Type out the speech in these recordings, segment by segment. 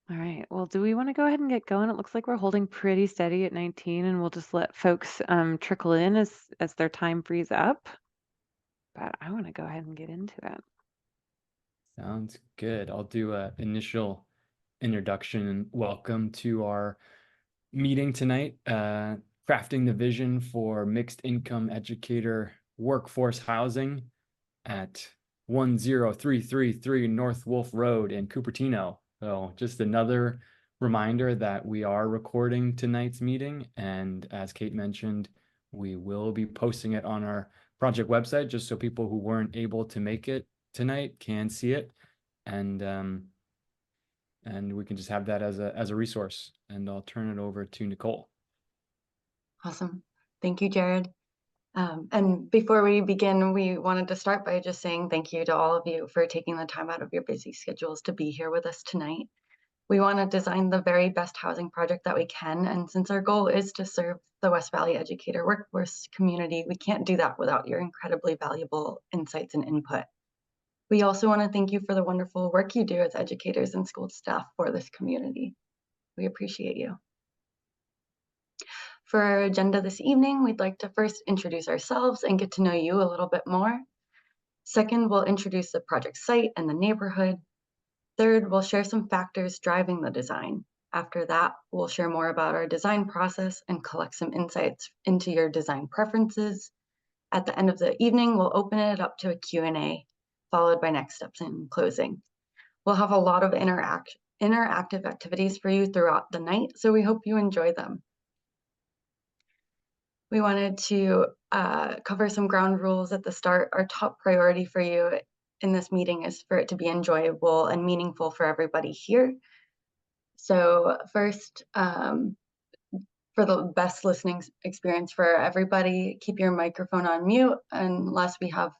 All right. Well, do we want to go ahead and get going? It looks like we're holding pretty steady at 19, and we'll just let folks trickle in as their time frees up. But I want to go ahead and get into it. Sounds good. I'll do a initial introduction and welcome to our meeting tonight, crafting the vision for mixed income educator workforce housing at 10333 North Wolfe Road in Cupertino. So just another reminder that we are recording tonight's meeting. And as Kate mentioned, we will be posting it on our project website just so people who weren't able to make it tonight can see it. And we can just have that as a resource. And I'll turn it over to Nicole. Awesome. Thank you, Jared. And before we begin, we wanted to start by just saying thank you to all of you for taking the time out of your busy schedules to be here with us tonight. We want to design the very best housing project that we can. And since our goal is to serve the West Valley educator workforce community, we can't do that without your incredibly valuable insights and input. We also want to thank you for the wonderful work you do as educators and school staff for this community. We appreciate you. For our agenda this evening, we'd like to first introduce ourselves and get to know you a little bit more. Second, we'll introduce the project site and the neighborhood. Third, we'll share some factors driving the design. After that, we'll share more about our design process and collect some insights into your design preferences. At the end of the evening, we'll open it up to a Q&A, followed by next steps and closing. We'll have a lot of interactive activities for you throughout the night, so we hope you enjoy them. We wanted to cover some ground rules at the start. Our top priority for you in this meeting is for it to be enjoyable and meaningful for everybody here. So first, for the best listening experience for everybody, keep your microphone on mute unless we have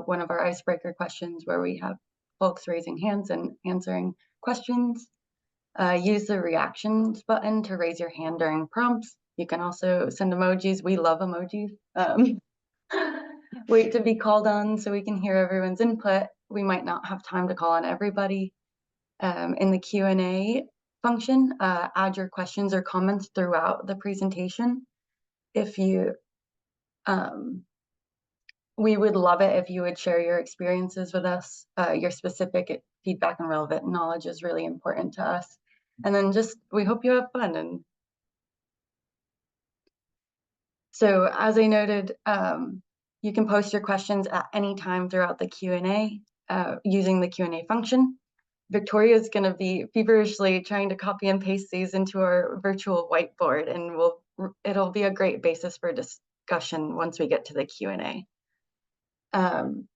one of our icebreaker questions where we have folks raising hands and answering questions. Use the reactions button to raise your hand during prompts. You can also send emojis. We love emojis. Wait to be called on so we can hear everyone's input. We might not have time to call on everybody. In the Q&A function, add your questions or comments throughout the presentation. We would love it if you would share your experiences with us. Your specific feedback and relevant knowledge is really important to us. And then we hope you have fun. And so as I noted, you can post your questions at any time throughout the Q&A using the Q&A function. Victoria is going to be feverishly trying to copy and paste these into our virtual whiteboard, and it'll be a great basis for discussion once we get to the Q&A. And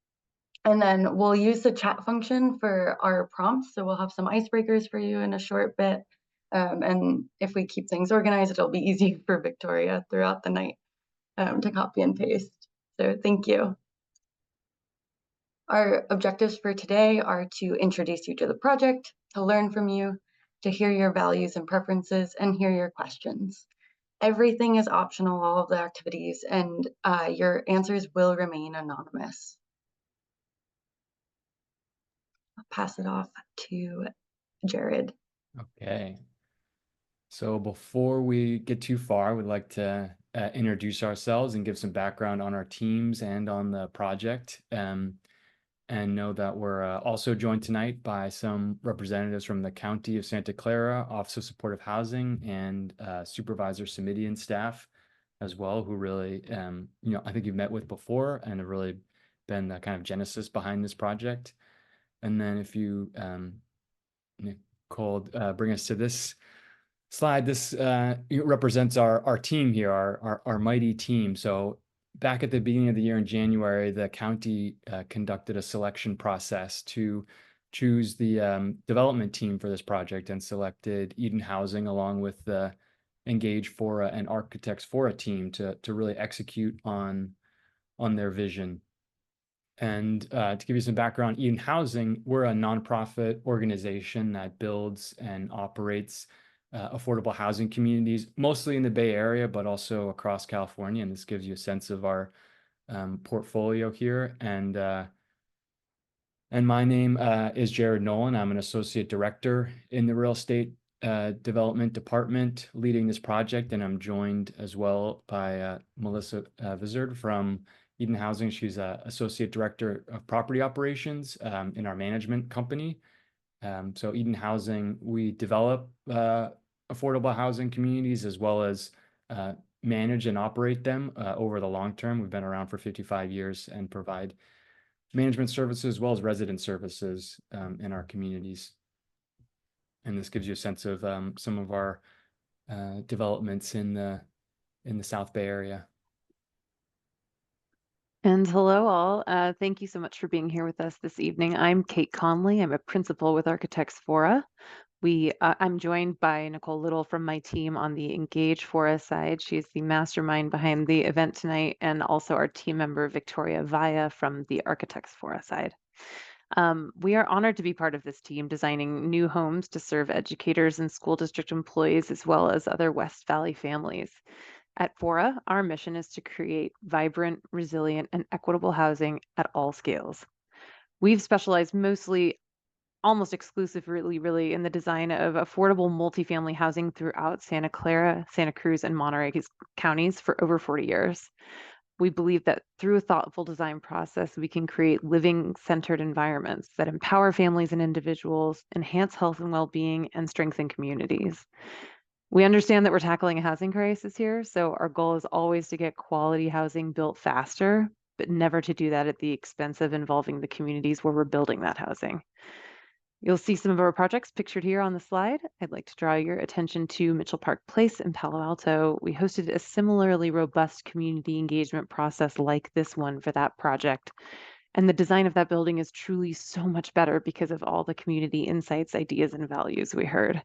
then we'll use the chat function for our prompts. So we'll have some icebreakers for you in a short bit. And if we keep things organized, it'll be easy for Victoria throughout the night to copy and paste. So thank you. Our objectives for today are to introduce you to the project, to learn from you, to hear your values and preferences, and hear your questions. Everything is optional, all of the activities, and your answers will remain anonymous. I'll pass it off to Jared. Okay. So before we get too far, we'd like to introduce ourselves and give some background on our teams and on the project. And know that we're also joined tonight by some representatives from the County of Santa Clara, Office of Supportive Housing, and Supervisor Simidian staff as well, who really, I think you've met with before and have really been the kind of genesis behind this project. And then if you, Nicole, bring us to this slide. This represents our team here, our mighty team. So back at the beginning of the year in January, the county conducted a selection process to choose the development team for this project and selected Eden Housing along with the Engage Fora and Architects Fora team to really execute on their vision. And to give you some background, Eden Housing, we're a nonprofit organization that builds and operates affordable housing communities, mostly in the Bay Area, but also across California. And this gives you a sense of our portfolio here. And And my name is Jared Nolan. I'm an associate director in the real estate development department leading this project. And I'm joined as well by Melissa Vizard from Eden Housing. She's associate director of property operations in our management company. So Eden Housing, we develop affordable housing communities as well as manage and operate them over the long term. We've been around for 55 years and provide management services as well as resident services in our communities. And this gives you a sense of some of our developments in the South Bay area. And hello all. Thank you so much for being here with us this evening. I'm Kate Conley. I'm a principal with Architects Fora. I'm joined by Nicole Little from my team on the Engage Fora side. She's the mastermind behind the event tonight, and also our team member Victoria Vaya from the Architects Fora side. We are honored to be part of this team designing new homes to serve educators and school district employees, as well as other West Valley families. At Fora, our mission is to create vibrant, resilient, and equitable housing at all scales. We've specialized mostly, almost exclusively, really, in the design of affordable multifamily housing throughout Santa Clara, Santa Cruz, and Monterey counties for over 40 years. We believe that through a thoughtful design process, we can create living centered environments that empower families and individuals, enhance health and well-being, and strengthen communities. We understand that we're tackling a housing crisis here, so our goal is always to get quality housing built faster, but never to do that at the expense of involving the communities where we're building that housing. You'll see some of our projects pictured here on the slide. I'd like to draw your attention to Mitchell Park Place in Palo Alto. We hosted a similarly robust community engagement process like this one for that project. And the design of that building is truly so much better because of all the community insights, ideas, and values we heard.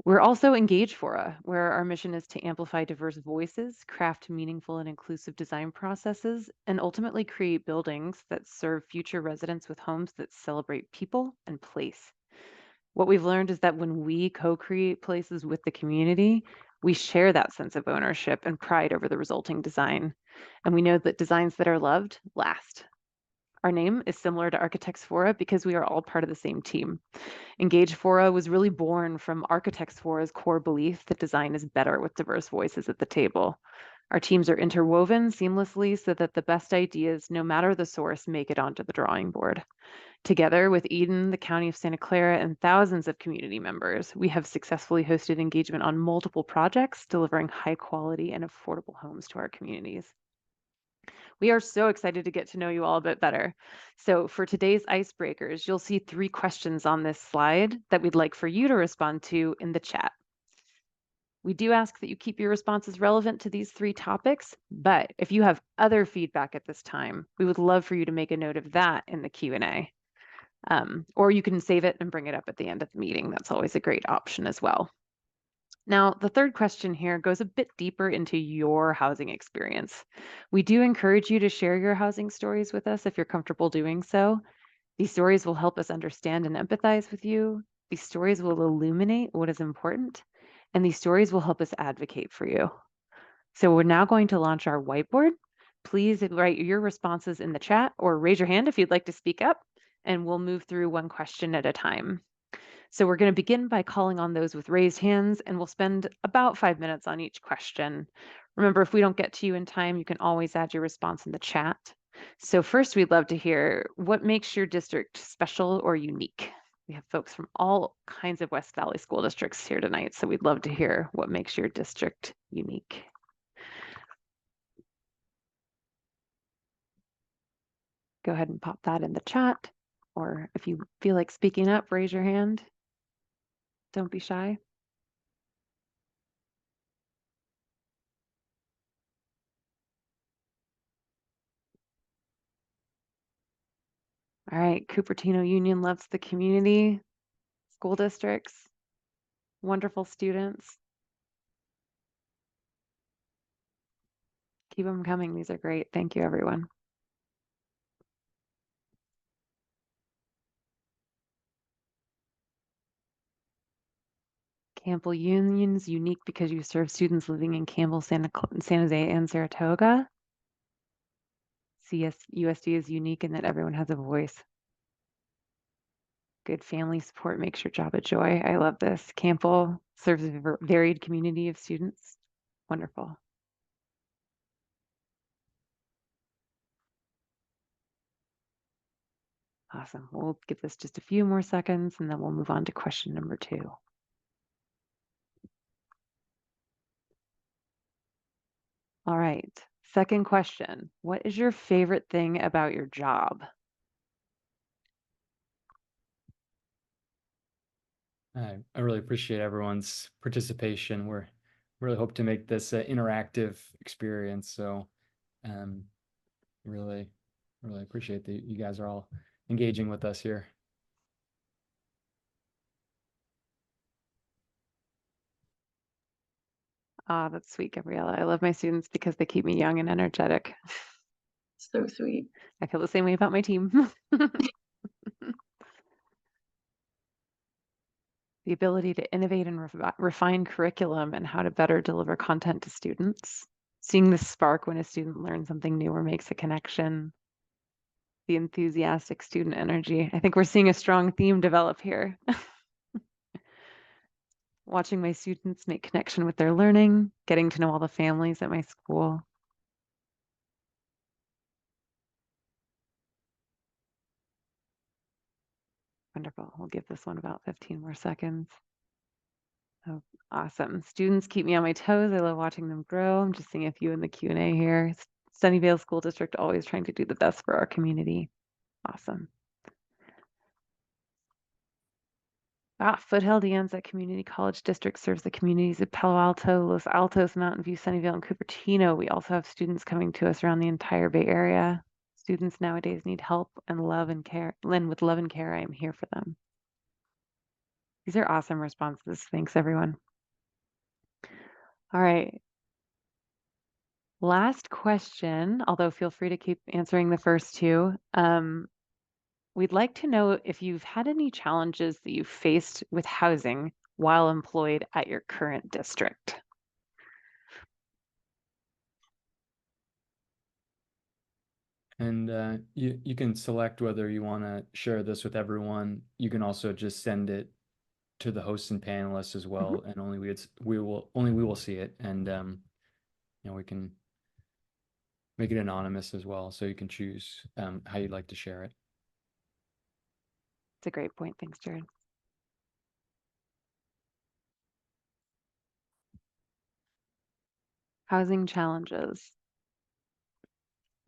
We're also Engage Fora, where our mission is to amplify diverse voices, craft meaningful and inclusive design processes, and ultimately create buildings that serve future residents with homes that celebrate people and place. What we've learned is that when we co-create places with the community, we share that sense of ownership and pride over the resulting design. And we know that designs that are loved last. Our name is similar to Architects Fora because we are all part of the same team. Engage Fora was really born from Architects Fora's core belief that design is better with diverse voices at the table. Our teams are interwoven seamlessly so that the best ideas, no matter the source, make it onto the drawing board. Together with Eden, the County of Santa Clara, and thousands of community members, we have successfully hosted engagement on multiple projects, delivering high quality and affordable homes to our communities. We are so excited to get to know you all a bit better. So for today's icebreakers, you'll see 3 questions on this slide that we'd like for you to respond to in the chat. We do ask that you keep your responses relevant to these 3 topics, but if you have other feedback at this time, we would love for you to make a note of that in the Q&A. Or you can save it and bring it up at the end of the meeting. That's always a great option as well. Now, the third question here goes a bit deeper into your housing experience. We do encourage you to share your housing stories with us if you're comfortable doing so. These stories will help us understand and empathize with you. These stories will illuminate what is important, and these stories will help us advocate for you. So we're now going to launch our whiteboard. Please write your responses in the chat or raise your hand if you'd like to speak up, and we'll move through one question at a time. So we're going to begin by calling on those with raised hands, and we'll spend about 5 minutes on each question. Remember, if we don't get to you in time, you can always add your response in the chat. So first, we'd love to hear what makes your district special or unique. We have folks from all kinds of West Valley school districts here tonight, so we'd love to hear what makes your district unique. Go ahead and pop that in the chat, or if you feel like speaking up, raise your hand. Don't be shy. All right, Cupertino Union loves the community, school districts, wonderful students. Keep them coming. These are great. Thank you, everyone. Campbell Union's unique because you serve students living in Campbell, San Jose, and Saratoga. USD is unique in that everyone has a voice. Good family support makes your job a joy. I love this. Campbell serves a varied community of students. Wonderful. Awesome. We'll give this just a few more seconds and then we'll move on to question number 2. All right. Second question. What is your favorite thing about your job? I really appreciate everyone's participation. We're really hope to make this an interactive experience. So, um, really, really appreciate that you guys are all engaging with us here. Ah, that's sweet, Gabriella. I love my students because they keep me young and energetic. So sweet. I feel the same way about my team. The ability to innovate and refine curriculum and how to better deliver content to students. Seeing the spark when a student learns something new or makes a connection. The enthusiastic student energy. I think we're seeing a strong theme develop here. Watching my students make connection with their learning, getting to know all the families at my school. Wonderful. We'll give this one about 15 more seconds. Oh, awesome. Students keep me on my toes. I love watching them grow. I'm just seeing a few in the Q&A here. Sunnyvale School District always trying to do the best for our community. Awesome. Foothill De Anza Community College District serves the communities of Palo Alto, Los Altos, Mountain View, Sunnyvale, and Cupertino. We also have students coming to us around the entire Bay Area. Students nowadays need help and love and care. And with love and care, I am here for them. These are awesome responses. Thanks, everyone. All right. Last question, although feel free to keep answering the first 2. We'd like to know if you've had any challenges that you faced with housing while employed at your current district. And you can select whether you want to share this with everyone. You can also just send it to the hosts and panelists as well, and only we will see it, and we can make it anonymous as well, so you can choose how you'd like to share it. It's a great point. Thanks, Jared. Housing challenges.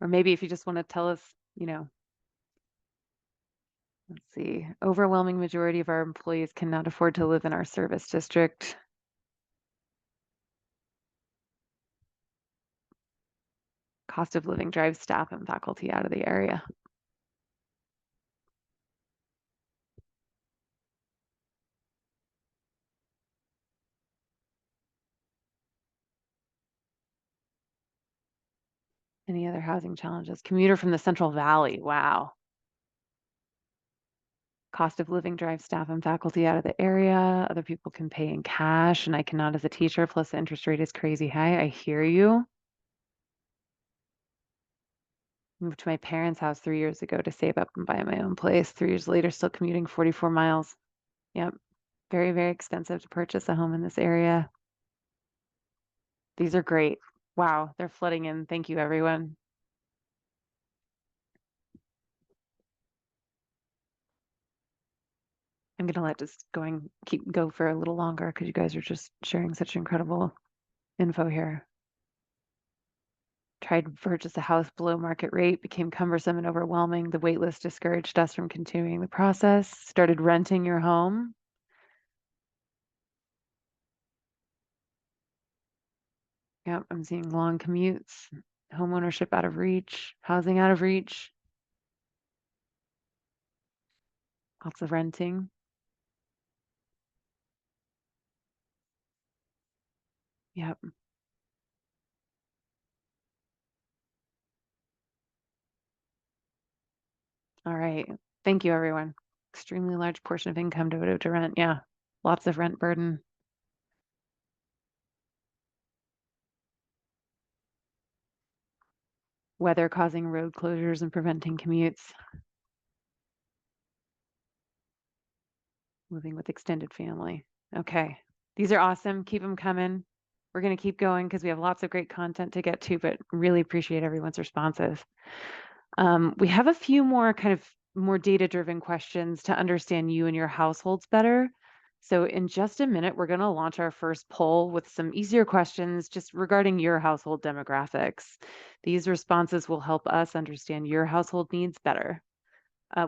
Or maybe if you just want to tell us, let's see, overwhelming majority of our employees cannot afford to live in our service district. Cost of living drives staff and faculty out of the area. Any other housing challenges? Commuter from the Central Valley. Wow. Cost of living drives staff and faculty out of the area. Other people can pay in cash, and I cannot as a teacher. Plus, the interest rate is crazy high. I hear you. Moved to my parents' house 3 years ago to save up and buy my own place. 3 years later, still commuting 44 miles. Yep. Very, very expensive to purchase a home in this area. These are great. Wow, they're flooding in. Thank you, everyone. I'm gonna let this go for a little longer because you guys are just sharing such incredible info here. Tried to purchase a house below market rate, became cumbersome and overwhelming. The wait list discouraged us from continuing the process. Started renting your home. Yep, I'm seeing long commutes, home ownership out of reach, housing out of reach, lots of renting. Yep. All right. Thank you, everyone. Extremely large portion of income devoted to rent. Yeah. Lots of rent burden. Weather causing road closures and preventing commutes. Moving with extended family. Okay. These are awesome. Keep them coming. We're going to keep going because we have lots of great content to get to, but really appreciate everyone's responses. We have a few more kind of more data-driven questions to understand you and your households better. So in just a minute, we're going to launch our first poll with some easier questions just regarding your household demographics. These responses will help us understand your household needs better.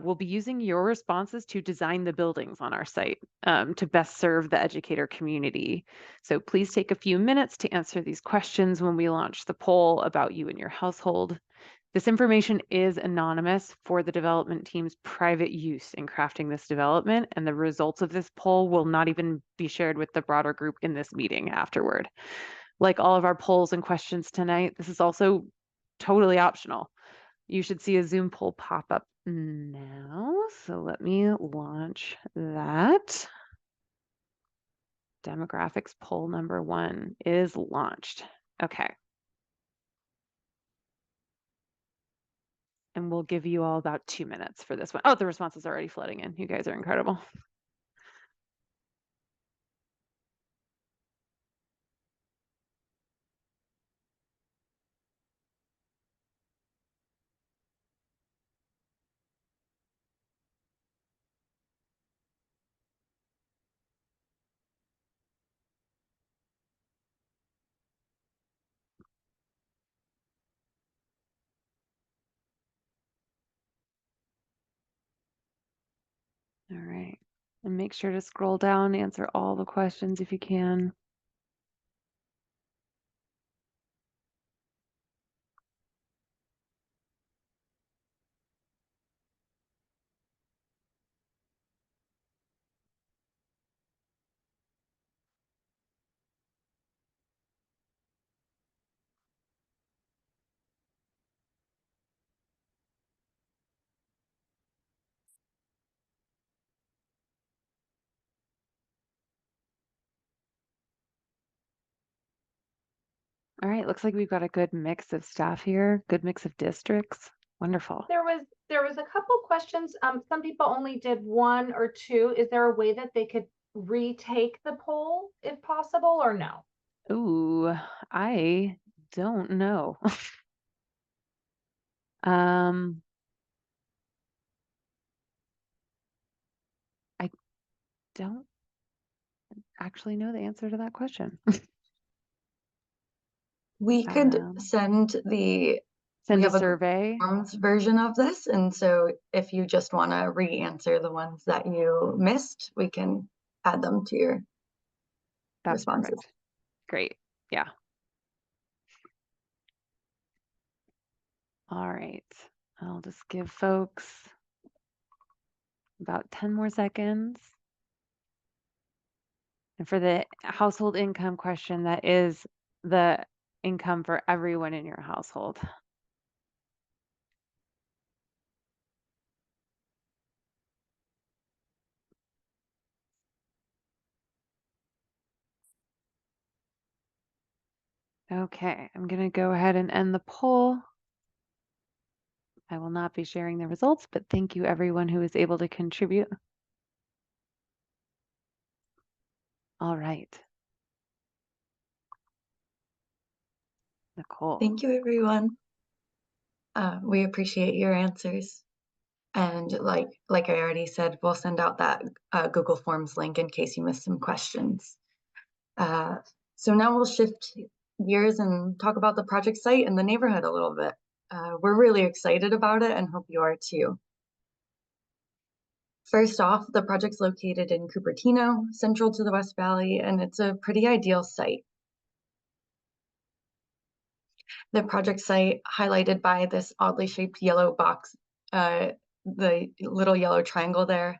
We'll be using your responses to design the buildings on our site to best serve the educator community. So please take a few minutes to answer these questions when we launch the poll about you and your household. This information is anonymous for the development team's private use in crafting this development, and the results of this poll will not even be shared with the broader group in this meeting afterward. Like all of our polls and questions tonight, this is also totally optional. You should see a Zoom poll pop up now. So let me launch that. Demographics poll number 1 is launched. Okay. And we'll give you all about 2 minutes for this one. Oh, the responses are already flooding in. You guys are incredible. All right. And make sure to scroll down, answer all the questions if you can. All right, looks like we've got a good mix of staff here, good mix of districts. Wonderful. There was a couple questions. Some people only did 1 or 2. Is there a way that they could retake the poll if possible, or no? Ooh, I don't know. um, I don't actually know the answer to that question. We could Um, send we Send a have a survey. Forms version of this, and so if you just want to re-answer the ones that you missed, we can add them to your That's responses. perfect. Great. Yeah. All right. I'll just give folks about 10 more seconds. And for the household income question, that is the income for everyone in your household. Okay, I'm going to go ahead and end the poll. I will not be sharing the results, but thank you everyone who was able to contribute. All right. Nicole. Thank you, everyone. We appreciate your answers. And like I already said, we'll send out that Google Forms link in case you missed some questions. So now we'll shift gears and talk about the project site and the neighborhood a little bit. We're really excited about it and hope you are too. First off, the project's located in Cupertino, central to the West Valley, and it's a pretty ideal site. The project site, highlighted by this oddly shaped yellow box, the little yellow triangle there,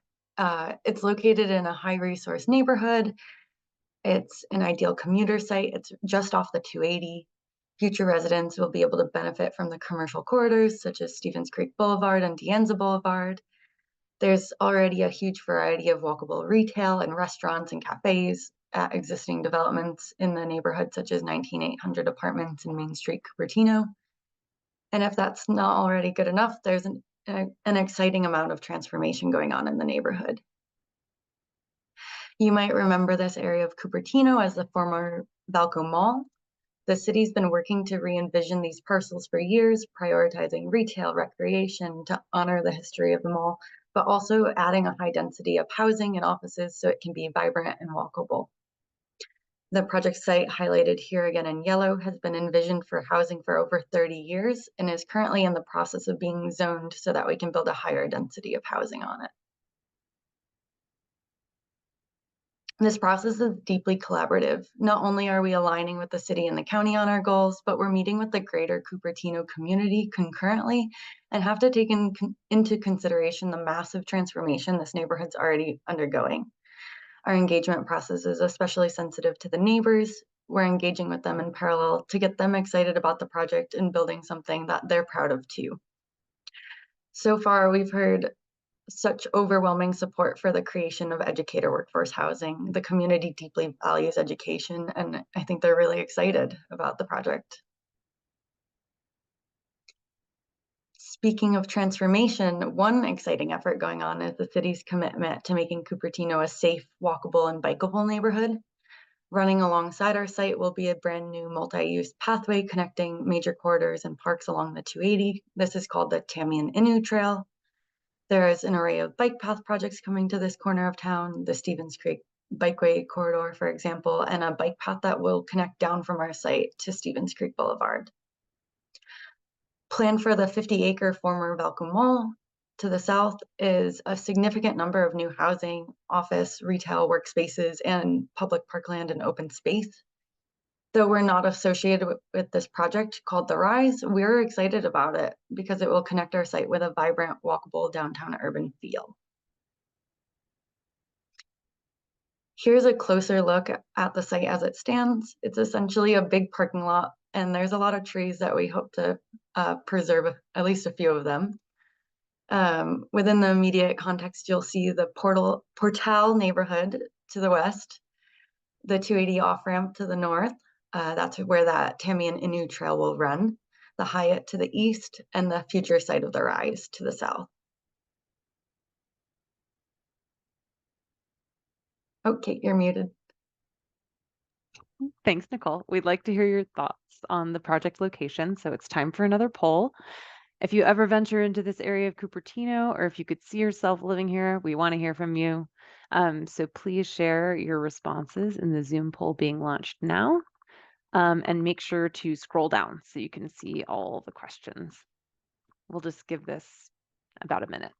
it's located in a high resource neighborhood. It's an ideal commuter site. It's just off the 280. Future residents will be able to benefit from the commercial corridors such as Stevens Creek Boulevard and De Anza Boulevard. There's already a huge variety of walkable retail and restaurants and cafes at existing developments in the neighborhood, such as 19800 apartments in Main Street, Cupertino. And if that's not already good enough, there's an exciting amount of transformation going on in the neighborhood. You might remember this area of Cupertino as the former Valco Mall. The city's been working to re-envision these parcels for years, prioritizing retail, recreation to honor the history of the mall, but also adding a high density of housing and offices so it can be vibrant and walkable. The project site, highlighted here again in yellow, has been envisioned for housing for over 30 years and is currently in the process of being zoned so that we can build a higher density of housing on it. This process is deeply collaborative. Not only are we aligning with the city and the county on our goals, but we're meeting with the greater Cupertino community concurrently and have to take into consideration the massive transformation this neighborhood's already undergoing. Our engagement process is especially sensitive to the neighbors. We're engaging with them in parallel to get them excited about the project and building something that they're proud of too. So far, we've heard such overwhelming support for the creation of Educator workforce housing. The community deeply values education, and I think they're really excited about the project. Speaking of transformation, one exciting effort going on is the city's commitment to making Cupertino a safe, walkable, and bikeable neighborhood. Running alongside our site will be a brand new multi-use pathway connecting major corridors and parks along the 280. This is called the Tamian Inu Trail. There is an array of bike path projects coming to this corner of town, the Stevens Creek Bikeway Corridor, for example, and a bike path that will connect down from our site to Stevens Creek Boulevard. Planned for the 50-acre former Valco Mall to the south is a significant number of new housing, office, retail, workspaces, and public parkland and open space. Though we're not associated with this project called The Rise, we're excited about it because it will connect our site with a vibrant, walkable downtown urban feel. Here's a closer look at the site as it stands. It's essentially a big parking lot, and there's a lot of trees that we hope to preserve, at least a few of them. Within the immediate context, you'll see the Portal neighborhood to the west, the 280 off-ramp to the north. That's where that Tamian Inu Trail will run, the Hyatt to the east, and the future site of the Rise to the south. Oh, Kate, you're muted. Thanks, Nicole. We'd like to hear your thoughts on the project location, so it's time for another poll. If you ever venture into this area of Cupertino, or if you could see yourself living here, we want to hear from you. So please share your responses in the Zoom poll being launched now, and make sure to scroll down so you can see all the questions. We'll just give this about a minute.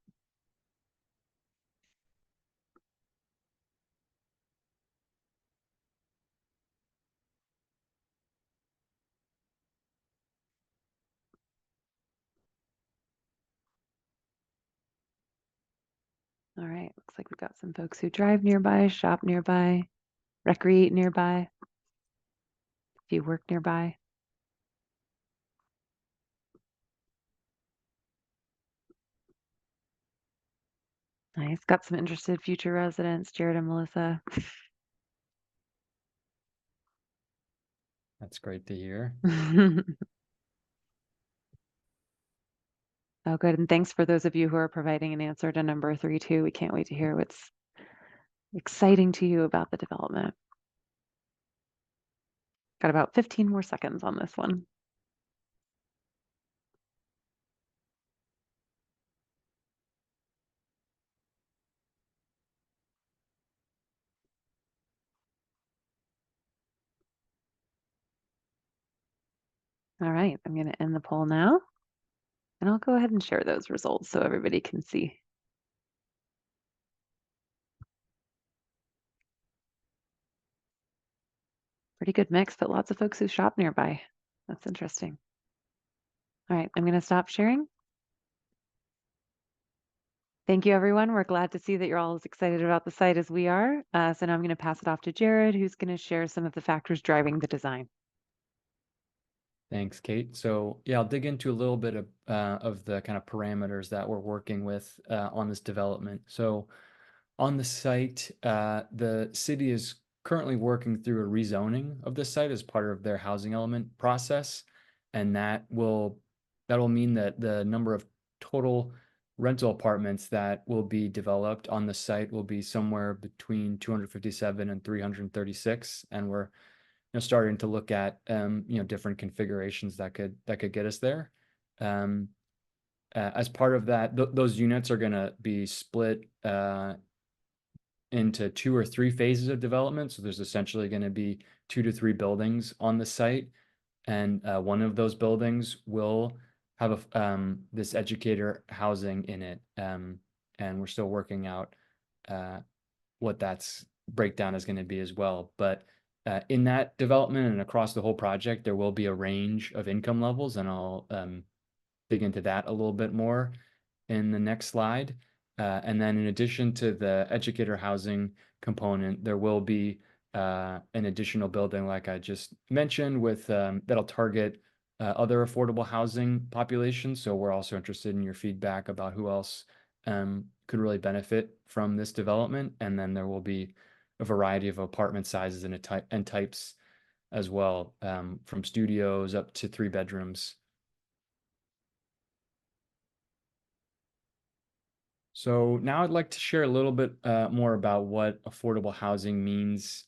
All right, looks like we've got some folks who drive nearby, shop nearby, recreate nearby, if you work nearby. Nice, got some interested future residents, Jared and Melissa. That's great to hear. Oh, good. And thanks for those of you who are providing an answer to number 3 too. We can't wait to hear what's exciting to you about the development. Got about 15 more seconds on this one. All right, I'm going to end the poll now, and I'll go ahead and share those results so everybody can see. Pretty good mix, but lots of folks who shop nearby. That's interesting. All right, I'm going to stop sharing. Thank you, everyone. We're glad to see that you're all as excited about the site as we are. So now I'm going to pass it off to Jared, who's going to share some of the factors driving the design. Thanks, Kate. So yeah, I'll dig into a little bit of the kind of parameters that we're working with on this development. So on the site, the city is currently working through a rezoning of the site as part of their housing element process, and that'll mean that the number of total rental apartments that will be developed on the site will be somewhere between 257 and 336, and we're starting to look at different configurations that could get us there. As part of that, those units are going to be split into 2 or 3 phases of development. So there's essentially going to be 2 to 3 buildings on the site, and one of those buildings will have this educator housing in it, and we're still working out what that's breakdown is going to be as well. But in that development and across the whole project, there will be a range of income levels, and I'll dig into that a little bit more in the next slide. And then in addition to the educator housing component, there will be an additional building, like I just mentioned, with that'll target other affordable housing populations. So we're also interested in your feedback about who else could really benefit from this development. And then there will be a variety of apartment sizes and types as well, from studios up to 3 bedrooms. So now I'd like to share a little bit more about what affordable housing means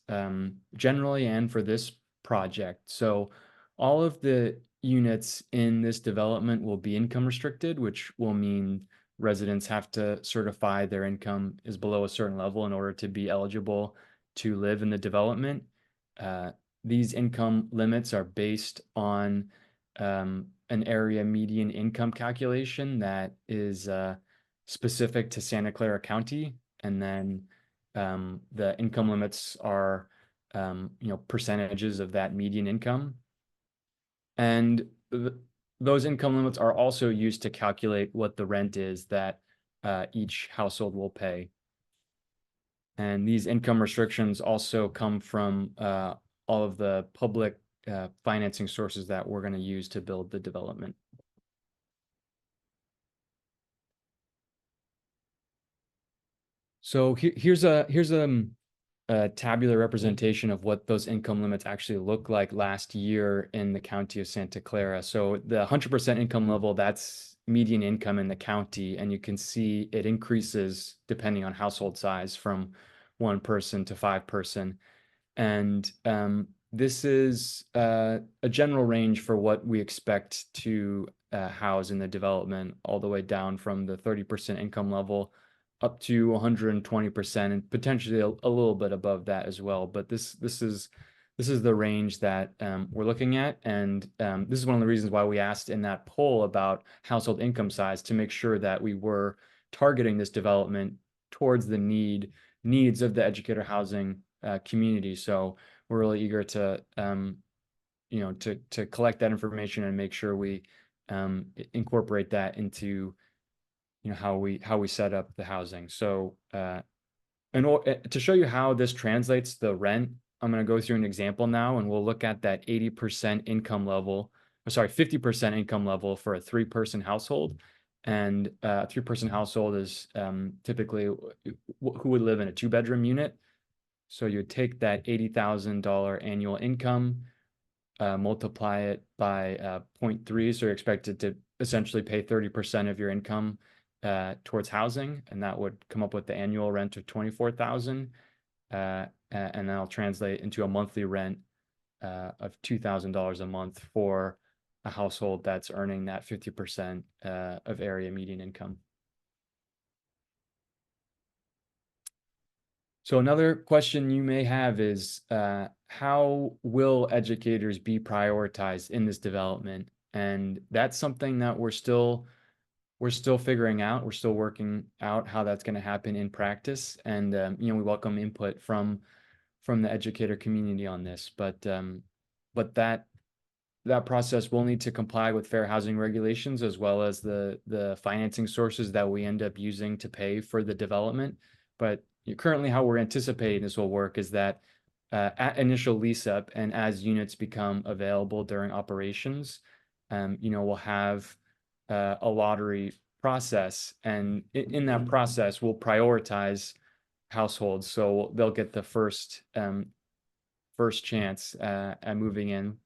generally and for this project. So all of the units in this development will be income restricted, which will mean residents have to certify their income is below a certain level in order to be eligible to live in the development. These income limits are based on an area median income calculation that is specific to Santa Clara County, and then the income limits are percentages of that median income, and those income limits are also used to calculate what the rent is that each household will pay. And these income restrictions also come from all of the public financing sources that we're going to use to build the development. So here's a tabular representation of what those income limits actually look like last year in the county of Santa Clara. So the 100% income level, that's median income in the county, and you can see it increases depending on household size from 1 person to 5 person. And this is a general range for what we expect to house in the development, all the way down from the 30% income level up to 120%, and potentially a little bit above that as well. But this is the range that we're looking at, and this is one of the reasons why we asked in that poll about household income size, to make sure that we were targeting this development towards the needs of the educator housing community. So we're really eager to to collect that information and make sure we incorporate that into how we set up the housing. So to show you how this translates the rent, I'm going to go through an example now, and we'll look at that 80% income level, or sorry, 50% income level for a 3-person household. And a 3-person household is typically who would live in a 2-bedroom unit. So you would take that $80,000 annual income, multiply it by 0.3. So you're expected to essentially pay 30% of your income towards housing, and that would come up with the annual rent of $24,000, and that'll translate into a monthly rent of $2,000 a month for a household that's earning that 50% of area median income. So another question you may have is, how will educators be prioritized in this development? And that's something that we're still figuring out. We're still working out how that's going to happen in practice, and we welcome input from the educator community on this. But that process will need to comply with fair housing regulations, as well as the financing sources that we end up using to pay for the development. But currently, how we're anticipating this will work is that at initial lease up, and as units become available during operations, we'll have a lottery process, and in that process, we'll prioritize households, so they'll get the first chance at moving in.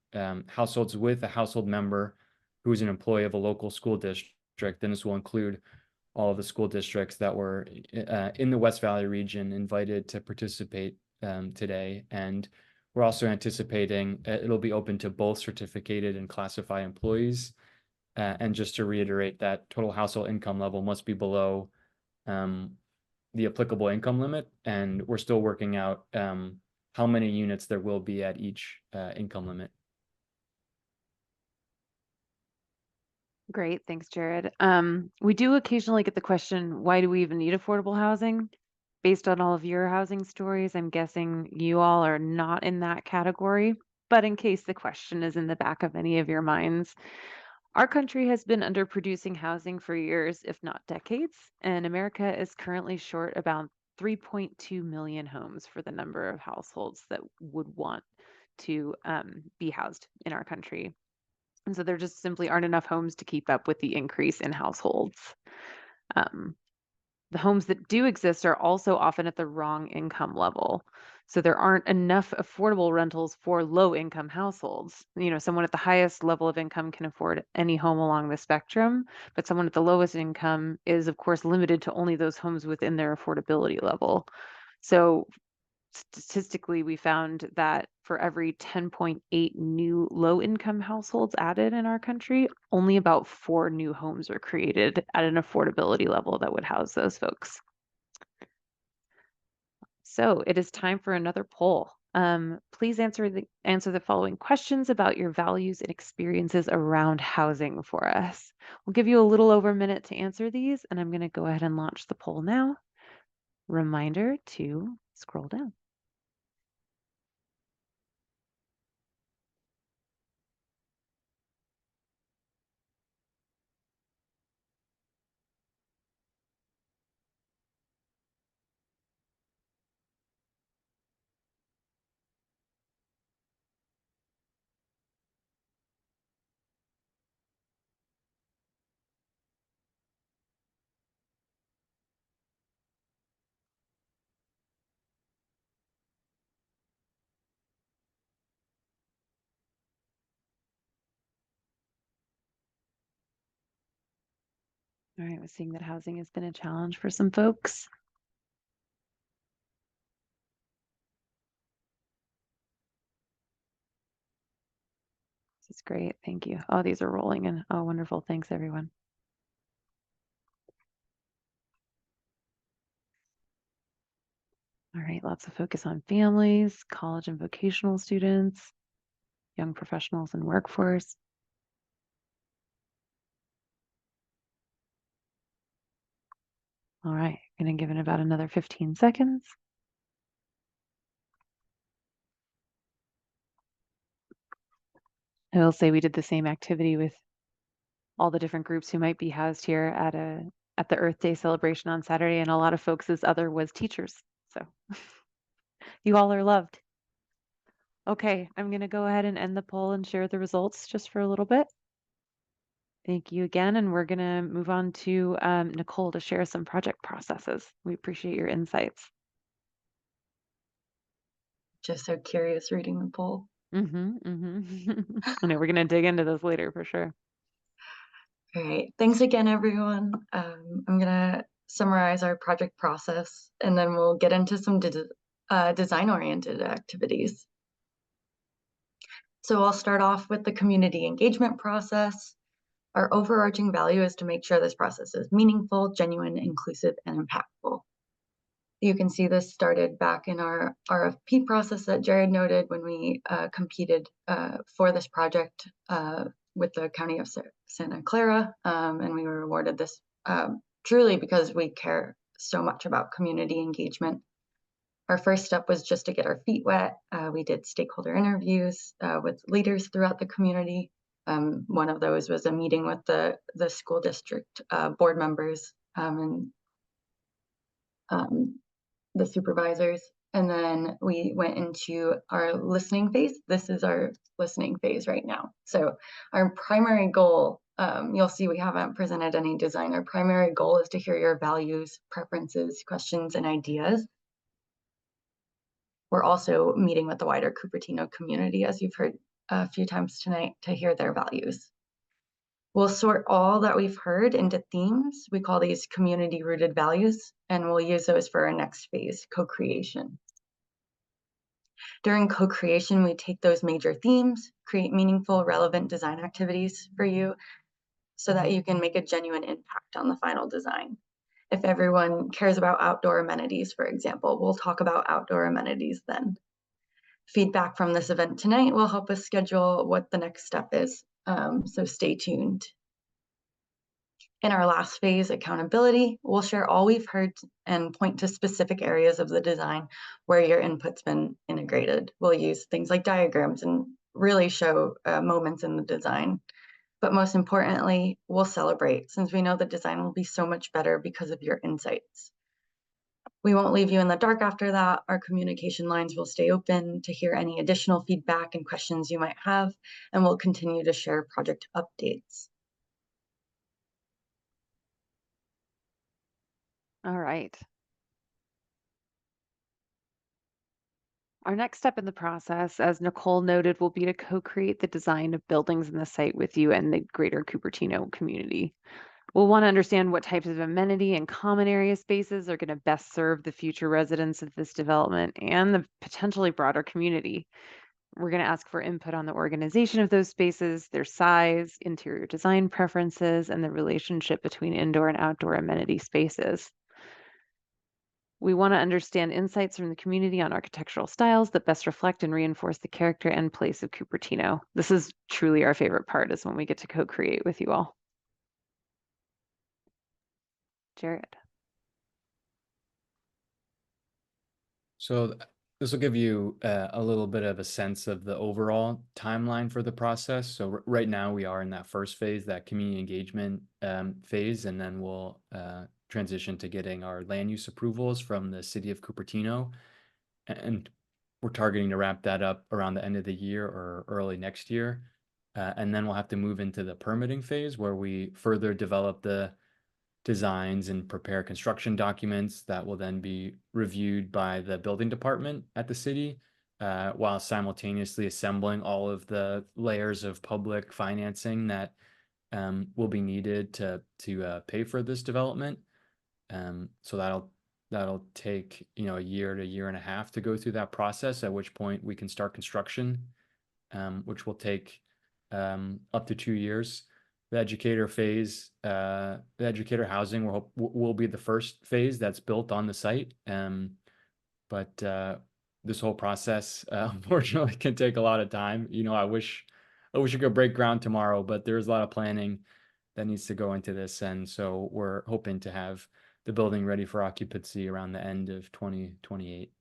Households with a household member who is an employee of a local school district, and this will include all of the school districts that were in the West Valley region invited to participate today. And we're also anticipating it'll be open to both certificated and classified employees. And just to reiterate, that total household income level must be below the applicable income limit. And we're still working out how many units there will be at each income limit. Great, thanks, Jared. We do occasionally get the question, why do we even need affordable housing? Based on all of your housing stories, I'm guessing you all are not in that category. But in case the question is in the back of any of your minds, our country has been underproducing housing for years, if not decades, and America is currently short about 3.2 million homes for the number of households that would want to be housed in our country. And so there just simply aren't enough homes to keep up with the increase in households. Um, the homes that do exist are also often at the wrong income level. So there aren't enough affordable rentals for low income households. You know, someone at the highest level of income can afford any home along the spectrum, but someone at the lowest income is, of course, limited to only those homes within their affordability level. So statistically, we found that for every 10.8 new low income households added in our country, only about 4 new homes are created at an affordability level that would house those folks. So it is time for another poll. Please answer the following questions about your values and experiences around housing for us. We'll give you a little over a minute to answer these, and I'm going to go ahead and launch the poll now. Reminder to scroll down. All right, we're seeing that housing has been a challenge for some folks. This is great. Thank you. Oh, these are rolling in. Oh, wonderful. Thanks, everyone. All right, lots of focus on families, college and vocational students, young professionals and workforce. All right, going to give it about another 15 seconds. I will say we did the same activity with all the different groups who might be housed here at the Earth Day celebration on Saturday, and a lot of folks' other was teachers. So you all are loved. Okay, I'm going to go ahead and end the poll and share the results just for a little bit. Thank you again, and we're going to move on to Nicole to share some project processes. We appreciate your insights. Just so curious reading the poll. I know we're going to dig into this later for sure. All right, thanks again, everyone. I'm gonna summarize our project process, and then we'll get into some design-oriented activities. So I'll start off with the community engagement process. Our overarching value is to make sure this process is meaningful, genuine, inclusive, and impactful. You can see this started back in our RFP process that Jared noted when we competed for this project with the County of Santa Clara, and we were awarded this truly because we care so much about community engagement. Our first step was just to get our feet wet. We did stakeholder interviews with leaders throughout the community. One of those was a meeting with the school district board members and the supervisors. And then we went into our listening phase. This is our listening phase right now. So our primary goal, you'll see we haven't presented any design. Our primary goal is to hear your values, preferences, questions, and ideas. We're also meeting with the wider Cupertino community, as you've heard a few times tonight, to hear their values. We'll sort all that we've heard into themes. We call these community-rooted values, and we'll use those for our next phase, co-creation. During co-creation, we take those major themes, create meaningful, relevant design activities for you so that you can make a genuine impact on the final design. If everyone cares about outdoor amenities, for example, we'll talk about outdoor amenities then. Feedback from this event tonight will help us schedule what the next step is, so stay tuned. In our last phase, accountability, we'll share all we've heard and point to specific areas of the design where your input's been integrated. We'll use things like diagrams and really show moments in the design. But most importantly, we'll celebrate, since we know the design will be so much better because of your insights. We won't leave you in the dark after that. Our communication lines will stay open to hear any additional feedback and questions you might have, and we'll continue to share project updates. All right. Our next step in the process, as Nicole noted, will be to co-create the design of buildings in the site with you and the greater Cupertino community. We'll want to understand what types of amenity and common area spaces are going to best serve the future residents of this development and the potentially broader community. We're going to ask for input on the organization of those spaces, their size, interior design preferences, and the relationship between indoor and outdoor amenity spaces. We want to understand insights from the community on architectural styles that best reflect and reinforce the character and place of Cupertino. This is truly our favorite part, is when we get to co-create with you all. Jared. So this will give you a little bit of a sense of the overall timeline for the process. So right now we are in that first phase, that community engagement phase, and then we'll transition to getting our land use approvals from the city of Cupertino. And we're targeting to wrap that up around the end of the year or early next year. And then we'll have to move into the permitting phase where we further develop the designs and prepare construction documents that will then be reviewed by the building department at the city, while simultaneously assembling all of the layers of public financing that will be needed to pay for this development. So that'll take a year to year and a half to go through that process, at which point we can start construction, which will take up to 2 years. The educator phase, the educator housing will be the first phase that's built on the site. But this whole process, unfortunately, can take a lot of time. I wish we could break ground tomorrow, but there's a lot of planning that needs to go into this. And so we're hoping to have the building ready for occupancy around the end of 2028.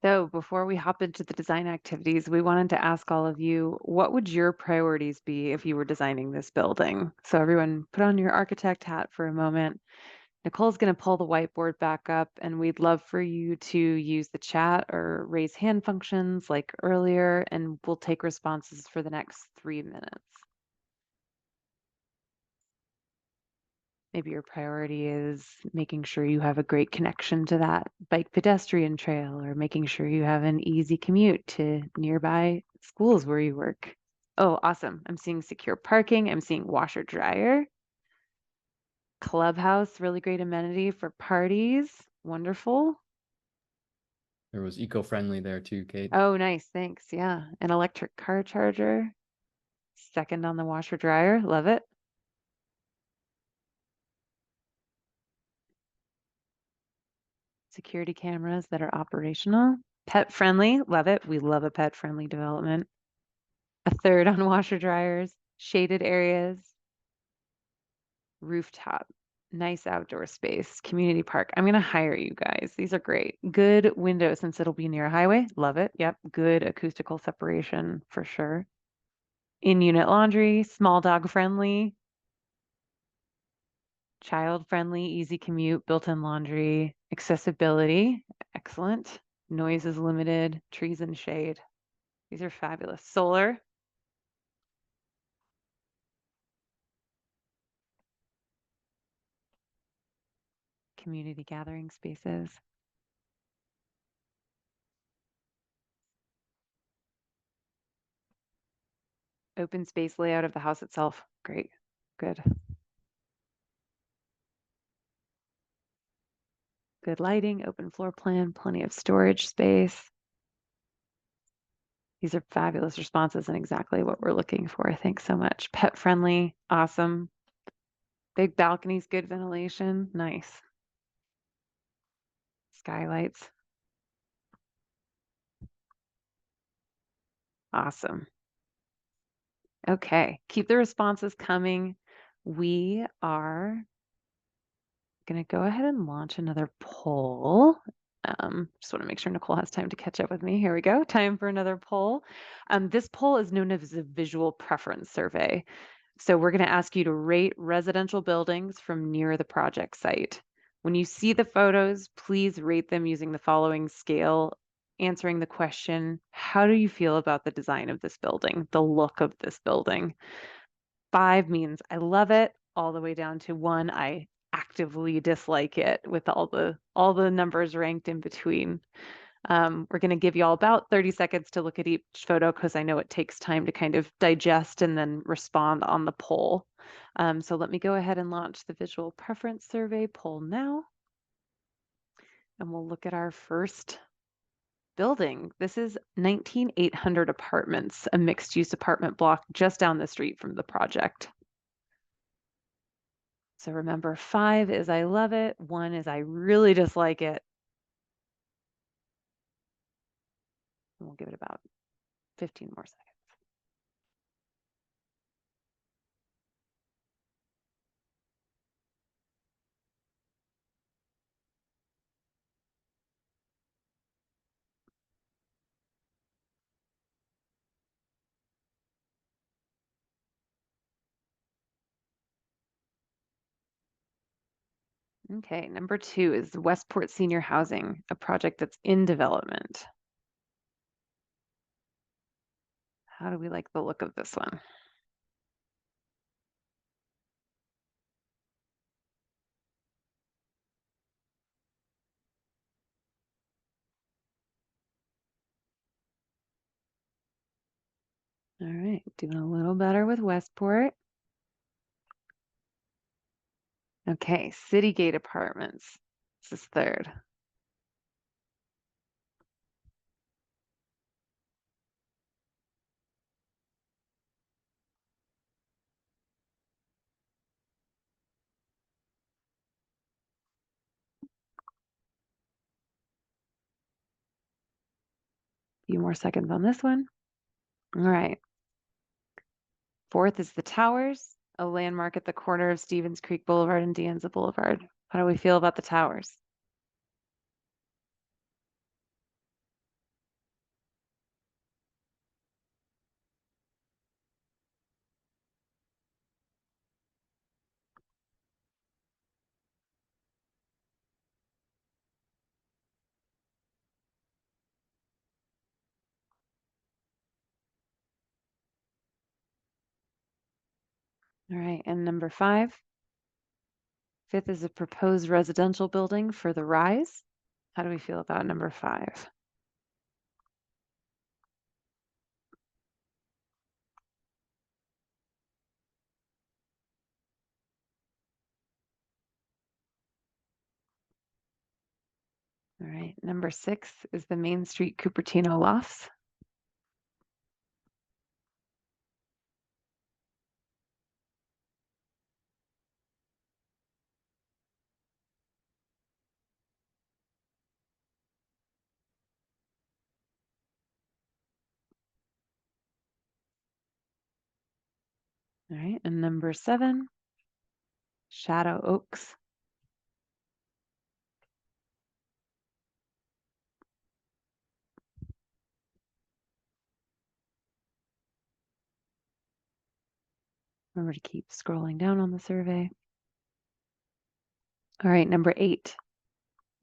So before we hop into the design activities, we wanted to ask all of you, what would your priorities be if you were designing this building? So everyone put on your architect hat for a moment. Nicole's going to pull the whiteboard back up, and we'd love for you to use the chat or raise hand functions like earlier, and we'll take responses for the next 3 minutes. Maybe your priority is making sure you have a great connection to that bike pedestrian trail, or making sure you have an easy commute to nearby schools where you work. Oh, awesome. I'm seeing secure parking. I'm seeing washer dryer. Clubhouse, really great amenity for parties. Wonderful. There was eco-friendly there too, Kate. Oh, nice. Thanks. Yeah. An electric car charger. Second on the washer dryer. Love it. Security cameras that are operational. Pet friendly. Love it. We love a pet friendly development. A third on washer dryers. Shaded areas. Rooftop. Nice outdoor space. Community park. I'm going to hire you guys. These are great. Good window since it'll be near a highway. Love it. Yep. Good acoustical separation for sure. In-unit laundry. Small dog friendly. Child friendly, easy commute, built-in laundry, accessibility, excellent. Noise is limited, trees and shade. These are fabulous. Solar. Community gathering spaces. Open space layout of the house itself. Great. Good. Good lighting, open floor plan, plenty of storage space. These are fabulous responses and exactly what we're looking for. Thanks so much. Pet friendly, awesome. Big balconies, good ventilation, nice. Skylights. Awesome. Okay, keep the responses coming. We are going to go ahead and launch another poll. Just want to make sure Nicole has time to catch up with me. Here we go. Time for another poll. This poll is known as a visual preference survey. So we're going to ask you to rate residential buildings from near the project site. When you see the photos, please rate them using the following scale, answering the question, how do you feel about the design of this building, the look of this building? 5 means I love it, all the way down to 1, I actively dislike it, with all the numbers ranked in between. We're going to give you all about 30 seconds to look at each photo because I know it takes time to kind of digest and then respond on the poll. So let me go ahead and launch the visual preference survey poll now. And we'll look at our first building. This is 19,800 apartments, a mixed-use apartment block just down the street from the project. So remember, 5 is I love it, 1 is I really dislike it. And we'll give it about 15 more seconds. Okay, number 2 is Westport Senior Housing, a project that's in development. How do we like the look of this one? All right, doing a little better with Westport. Okay, Citygate Apartments. This is 3rd. Few more seconds on this one. All right. 4th is the Towers, a landmark at the corner of Stevens Creek Boulevard and De Anza Boulevard. How do we feel about the Towers? All right, and number 5. 5th is a proposed residential building for the Rise. How do we feel about number 5? All right, number 6 is the Main Street Cupertino Lofts. All right, and number 7, Shadow Oaks. Remember to keep scrolling down on the survey. All right, number 8.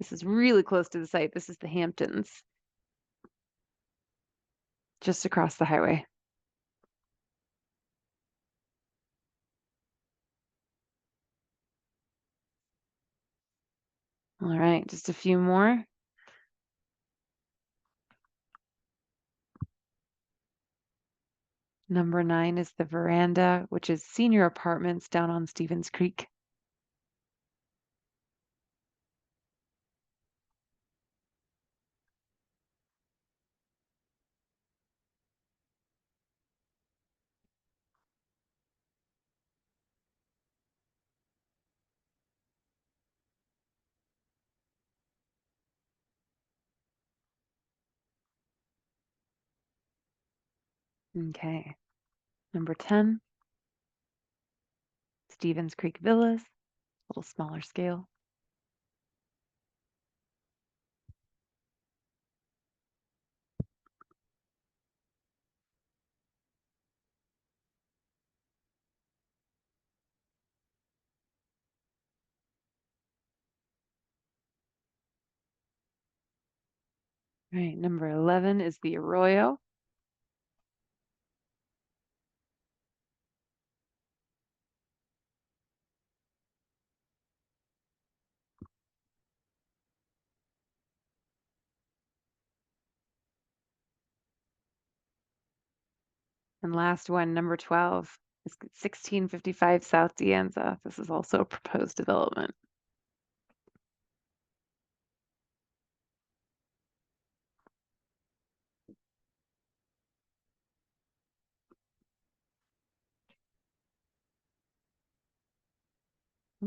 This is really close to the site. This is the Hamptons, just across the highway. All right, just a few more. Number 9 is the veranda, which is senior apartments down on Stevens Creek. Okay. Number 10, Stevens Creek Villas, a little smaller scale. All right, number 11 is the Arroyo. And last one, number 12, is 1655 South De Anza. This is also a proposed development.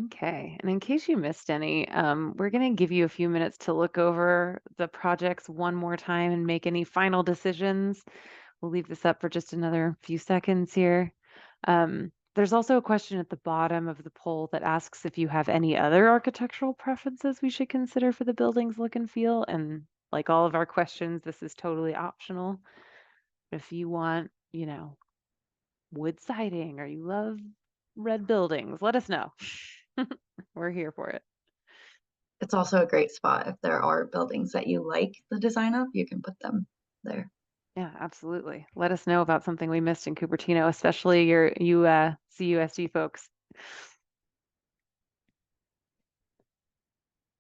Okay, and in case you missed any, we're going to give you a few minutes to look over the projects one more time and make any final decisions. We'll leave this up for just another few seconds here. There's also a question at the bottom of the poll that asks if you have any other architectural preferences we should consider for the building's look and feel. And like all of our questions, this is totally optional. If you want, wood siding or you love red buildings, let us know. We're here for it. It's also a great spot. If there are buildings that you like the design of, you can put them there. Yeah, absolutely. Let us know about something we missed in Cupertino, especially you CUSD folks.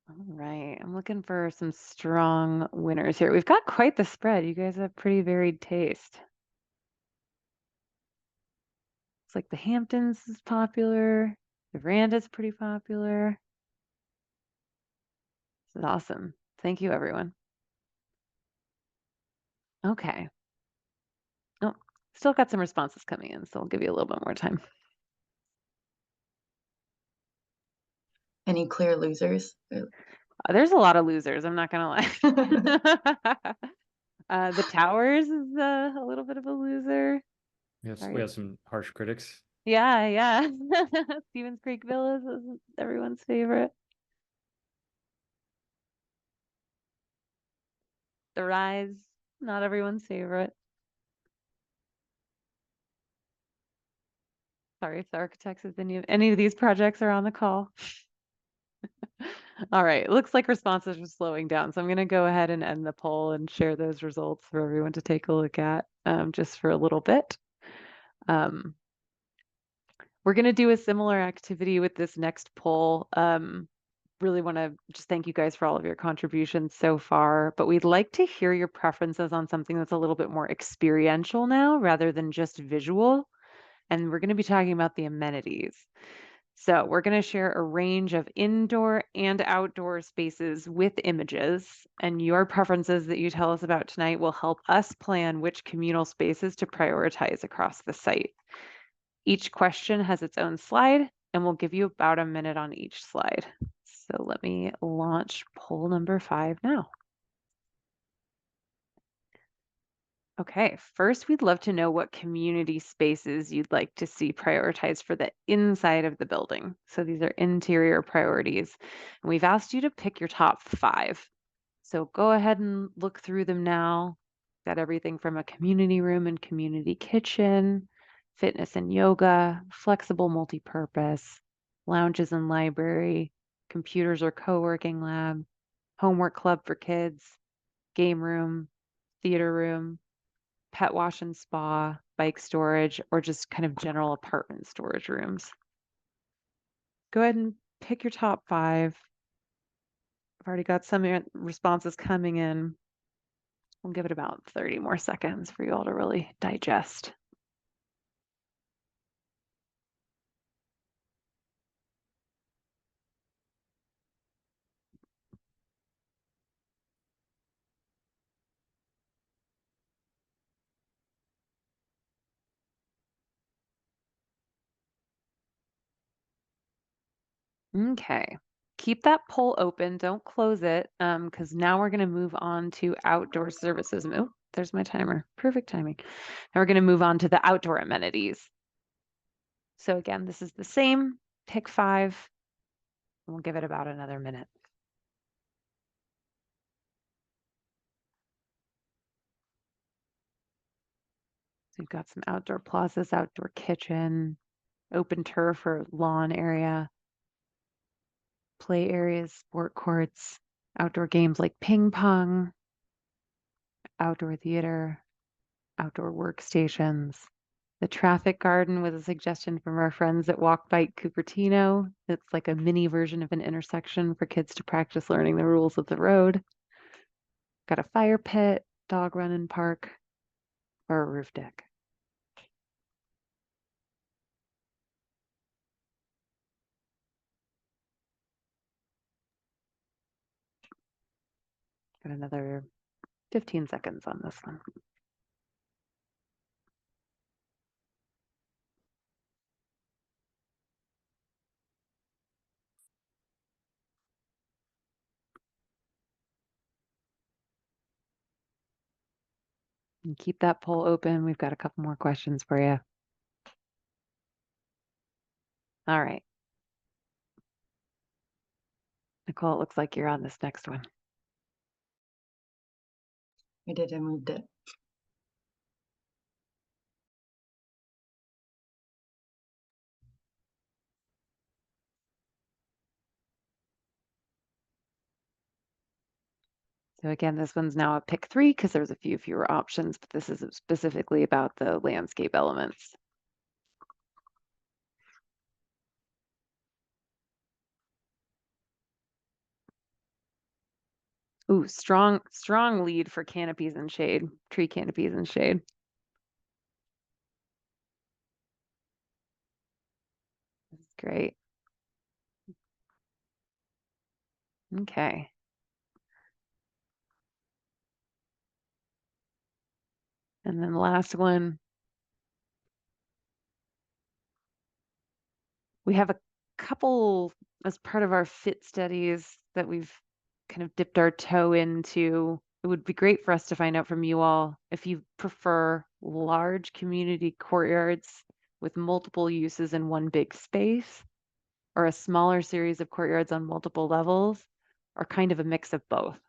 All right, I'm looking for some strong winners here. We've got quite the spread. You guys have pretty varied taste. Looks like the Hamptons is popular. The Veranda's pretty popular. This is awesome. Thank you, everyone. Okay. Oh, still got some responses coming in, so I'll give you a little bit more time. Any clear losers? There's a lot of losers, I'm not gonna lie. The Towers is a little bit of a loser. We have some harsh critics. Yeah. Stevens Creek Villas is everyone's favorite. The Rise, not everyone's favorite. Sorry if the architects if any of these projects are on the call. All right, looks like responses are slowing down, so I'm going to go ahead and end the poll and share those results for everyone to take a look at just for a little bit. We're going to do a similar activity with this next poll. Really want to just thank you guys for all of your contributions so far, but we'd like to hear your preferences on something that's a little bit more experiential now rather than just visual. And we're going to be talking about the amenities. So we're going to share a range of indoor and outdoor spaces with images, and your preferences that you tell us about tonight will help us plan which communal spaces to prioritize across the site. Each question has its own slide, and we'll give you about a minute on each slide. So let me launch poll number 5 now. Okay, first we'd love to know what community spaces you'd like to see prioritized for the inside of the building. So these are interior priorities. And we've asked you to pick your top 5. So go ahead and look through them now. Got everything from a community room and community kitchen, fitness and yoga, flexible multi-purpose, lounges and library, computers or co-working lab, homework club for kids, game room, theater room, pet wash and spa, bike storage, or just kind of general apartment storage rooms. Go ahead and pick your top 5. I've already got some responses coming in. We'll give it about 30 more seconds for you all to really digest. Okay. Keep that poll open. Don't close it, because now we're going to move on to outdoor services. Oh, there's my timer. Perfect timing. Now we're going to move on to the outdoor amenities. So again, this is the same. Pick 5. We'll give it about another minute. So we've got some outdoor plazas, outdoor kitchen, open turf or lawn area, play areas, sport courts, outdoor games like ping pong, outdoor theater, outdoor workstations. The traffic garden was a suggestion from our friends at Walk Bike Cupertino. It's like a mini version of an intersection for kids to practice learning the rules of the road. Got a fire pit, dog run and park, or a roof deck. Got another 15 seconds on this one. And keep that poll open. We've got a couple more questions for you. All right. Nicole, it looks like you're on this next one. I moved it. So again, this one's now a pick 3 because there's a few fewer options, but this is specifically about the landscape elements. Ooh, strong lead for canopies and shade, tree canopies and shade. This is great. Okay. And then the last one, we have a couple as part of our fit studies that we've kind of dipped our toe into. It would be great for us to find out from you all if you prefer large community courtyards with multiple uses in one big space, or a smaller series of courtyards on multiple levels, or kind of a mix of both.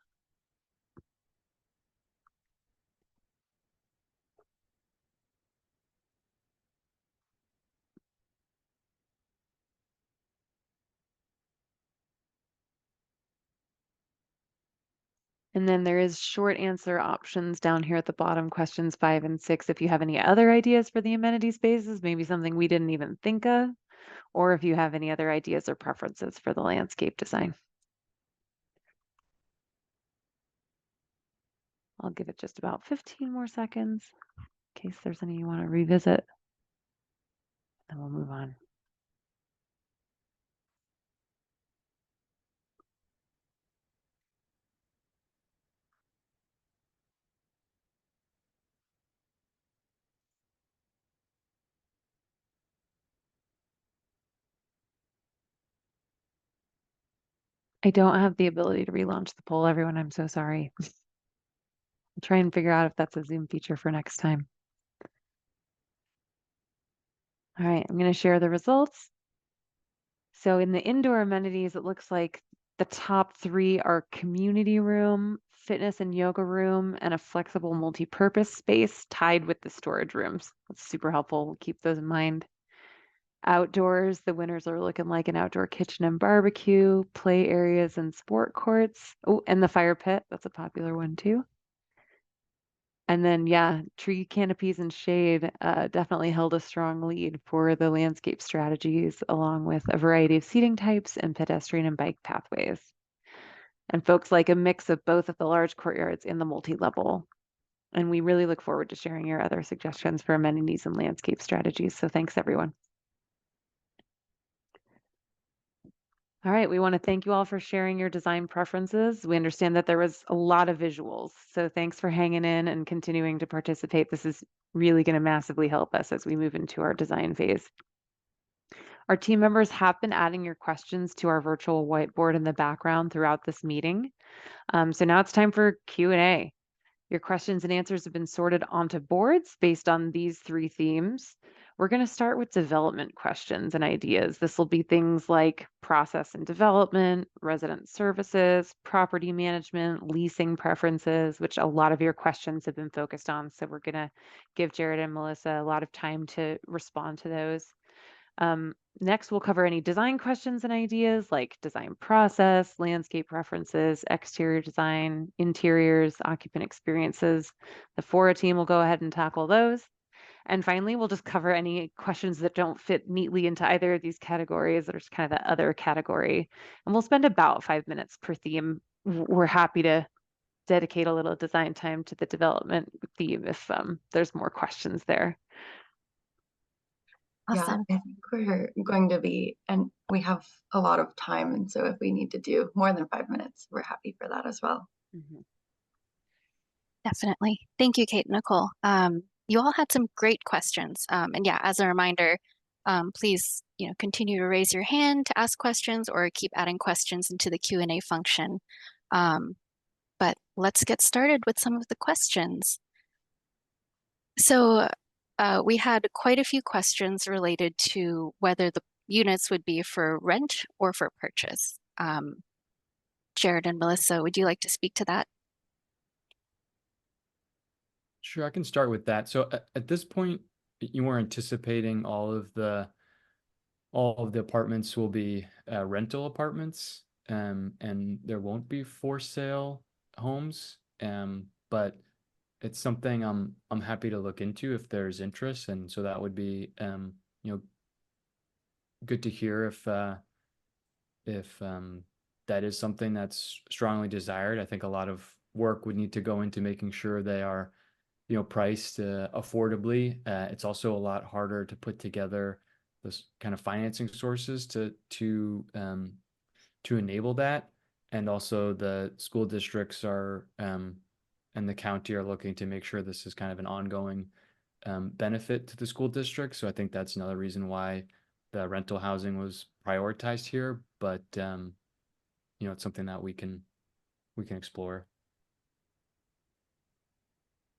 And then there is short answer options down here at the bottom, questions 5 and 6. If you have any other ideas for the amenity spaces, maybe something we didn't even think of, or if you have any other ideas or preferences for the landscape design. I'll give it just about 15 more seconds in case there's any you want to revisit. Then we'll move on. I don't have the ability to relaunch the poll, everyone. I'm so sorry. I'll try and figure out if that's a Zoom feature for next time. All right, I'm going to share the results. So in the indoor amenities, it looks like the top 3 are community room, fitness and yoga room, and a flexible multi-purpose space tied with the storage rooms. That's super helpful. We'll keep those in mind. Outdoors, the winners are looking like an outdoor kitchen and barbecue, play areas and sport courts. Oh, and the fire pit. That's a popular one too. And then, yeah, tree canopies and shade definitely held a strong lead for the landscape strategies, along with a variety of seating types and pedestrian and bike pathways. And folks like a mix of both of the large courtyards and the multi-level. And we really look forward to sharing your other suggestions for amenities and landscape strategies. So thanks, everyone. All right, we want to thank you all for sharing your design preferences. We understand that there was a lot of visuals, so thanks for hanging in and continuing to participate. This is really going to massively help us as we move into our design phase. Our team members have been adding your questions to our virtual whiteboard in the background throughout this meeting. So now it's time for Q&A. Your questions and answers have been sorted onto boards based on these 3 themes. We're going to start with development questions and ideas. This will be things like process and development, resident services, property management, leasing preferences, which a lot of your questions have been focused on. So we're going to give Jared and Melissa a lot of time to respond to those. Next, we'll cover any design questions and ideas like design process, landscape preferences, exterior design, interiors, occupant experiences. The Fora team will go ahead and tackle those. And finally, we'll just cover any questions that don't fit neatly into either of these categories. There's kind of that other category. And we'll spend about 5 minutes per theme. We're happy to dedicate a little design time to the development theme if there's more questions there. Awesome. Yeah, I think we're going to be, and we have a lot of time. And so if we need to do more than 5 minutes, we're happy for that as well. Mm-hmm. Definitely. Thank you, Kate and Nicole. You all had some great questions. And yeah, as a reminder, please, continue to raise your hand to ask questions or keep adding questions into the Q&A function. But let's get started with some of the questions. So we had quite a few questions related to whether the units would be for rent or for purchase. Jared and Melissa, would you like to speak to that? Sure, I can start with that. So at this point, you were anticipating all of the apartments will be rental apartments, and there won't be for sale homes. But it's something I'm happy to look into if there's interest, and so that would be good to hear if that is something that's strongly desired. I think a lot of work would need to go into making sure they are priced affordably. It's also a lot harder to put together those kind of financing sources to enable that. And also the school districts are and the county are looking to make sure this is kind of an ongoing benefit to the school district. So I think that's another reason why the rental housing was prioritized here. But it's something that we can explore.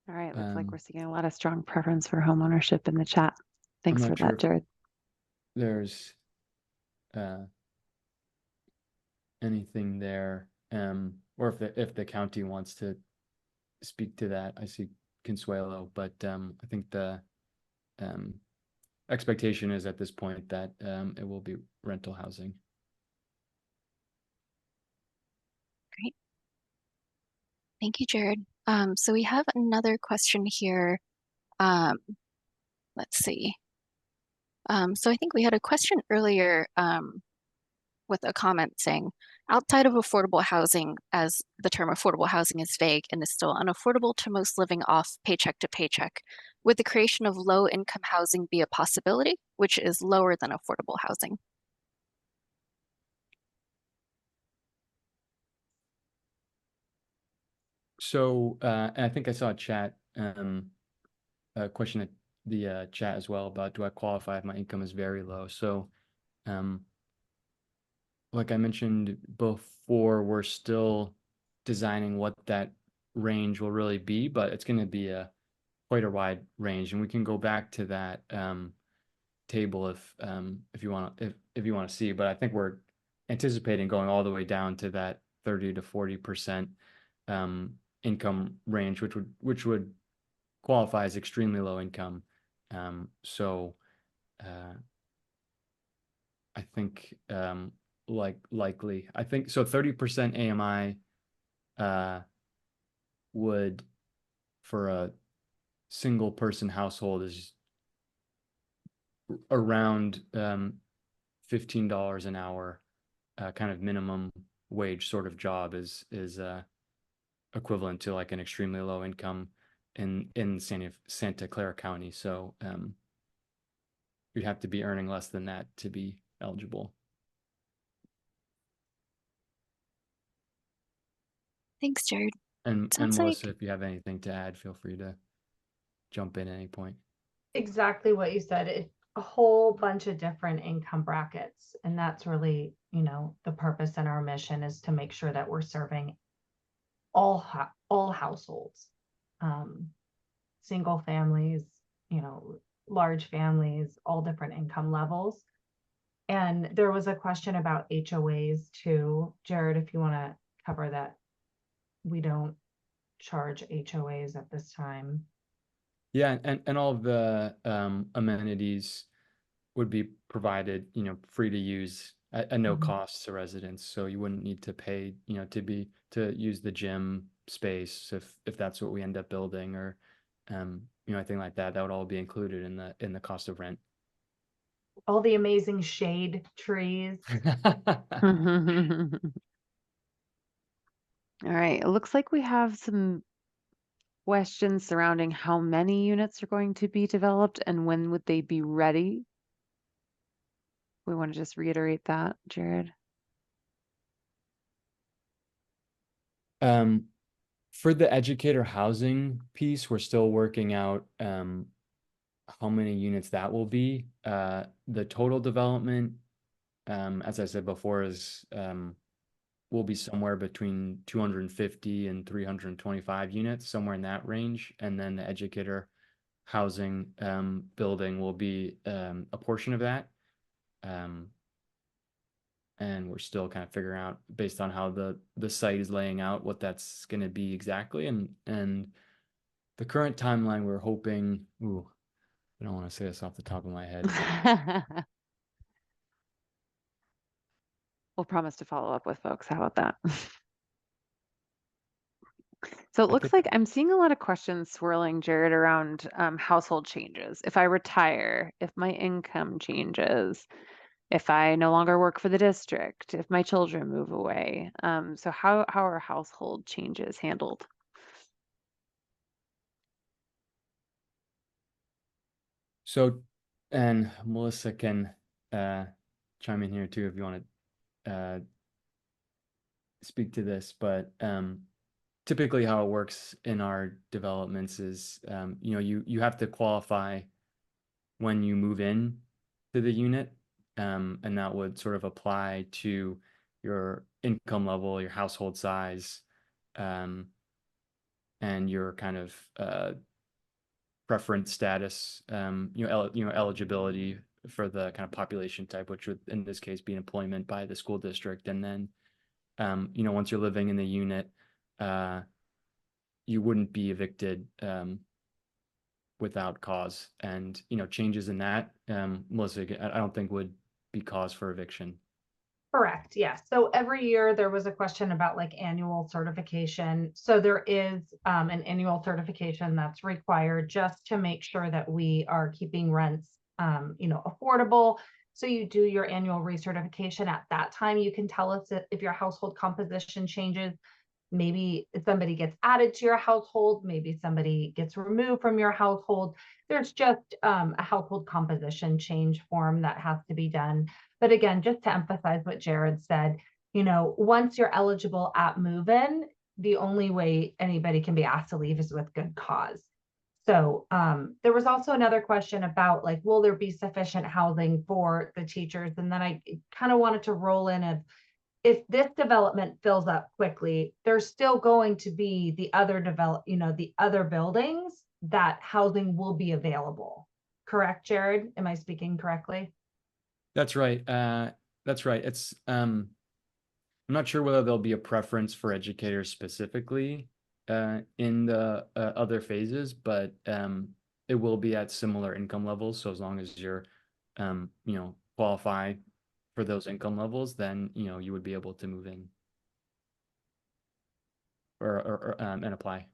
All right, looks like we're seeing a lot of strong preference for home ownership in the chat. Thanks for that, Jared. There's anything there, or if the county wants to speak to that. I see Consuelo, but I think the expectation is at this point that it will be rental housing. Great. Thank you, Jared. So we have another question here. Let's see. So I think we had a question earlier with a comment saying, outside of affordable housing, as the term affordable housing is vague and is still unaffordable to most living off paycheck to paycheck, would the creation of low-income housing be a possibility, which is lower than affordable housing? So I think I saw a question at the chat as well about, do I qualify if my income is very low? So like I mentioned before, we're still designing what that range will really be, but it's going to be quite a wide range, and we can go back to that table if you want to see. But I think we're anticipating going all the way down to that 30 to 40% income range, which would qualify as extremely low income. So I think likely, I think so 30% AMI would, for a single person household, is around $15 an hour, kind of minimum wage sort of job is equivalent to like an extremely low income in Santa Clara County. So you'd have to be earning less than that to be eligible. Thanks, Jared. And Melissa, if you have anything to add, feel free to jump in at any point. Exactly what you said. a whole bunch of different income brackets. And that's really, you know, the purpose and our mission is to make sure that we're serving all households, single families, you know, large families, all different income levels. And there was a question about HOAs too. Jared, if you want to cover that, we don't charge HOAs at this time. Yeah, and all of the amenities would be provided, you know, free to use at no cost to residents. So you wouldn't need to pay, you know, to use the gym space if that's what we end up building, or you know, anything like that. That would all be included in the cost of rent. All the amazing shade trees. All right, it looks like we have some questions surrounding how many units are going to be developed and when would they be ready. We want to just reiterate that, Jared. For the educator housing piece, we're still working out how many units that will be. The total development, as I said before, is will be somewhere between 250 and 325 units, somewhere in that range. And then the educator housing building will be a portion of that. And we're still kind of figuring out, based on how the site is laying out, what that's going to be exactly. And the current timeline, we're hoping, ooh, I don't want to say this off the top of my head. We'll promise to follow up with folks. How about that? So it looks like I'm seeing a lot of questions swirling, Jared, around household changes. If I retire, if my income changes, if I no longer work for the district, if my children move away. So how are household changes handled? So, and Melissa can chime in here too if you want to speak to this, but typically how it works in our developments is, you know, you have to qualify when you move in to the unit, and that would sort of apply to your income level, your household size, and your kind of preference status, you know, eligibility for the kind of population type, which would in this case be employment by the school district. And then, you know, once you're living in the unit, you wouldn't be evicted without cause. And, you know, changes in that, Melissa, I don't think would be cause for eviction. Correct. Yes. So every year there was a question about like annual certification. So there is an annual certification that's required just to make sure that we are keeping rents, you know, affordable. So you do your annual recertification. At that time, you can tell us if your household composition changes. Maybe somebody gets added to your household, maybe somebody gets removed from your household. There's just a household composition change form that has to be done. But again, just to emphasize what Jared said, you know, once you're eligible at move-in, the only way anybody can be asked to leave is with good cause. So there was also another question about like, will there be sufficient housing for the teachers? And then I kind of wanted to roll in of, if this development fills up quickly, there's still going to be the other the other buildings that housing will be available. Correct, Jared? Am I speaking correctly? That's right. That's right. It's I'm not sure whether there'll be a preference for educators specifically in the other phases, but it will be at similar income levels. So as long as you're you know, qualify for those income levels, then, you know, you would be able to move in or and apply.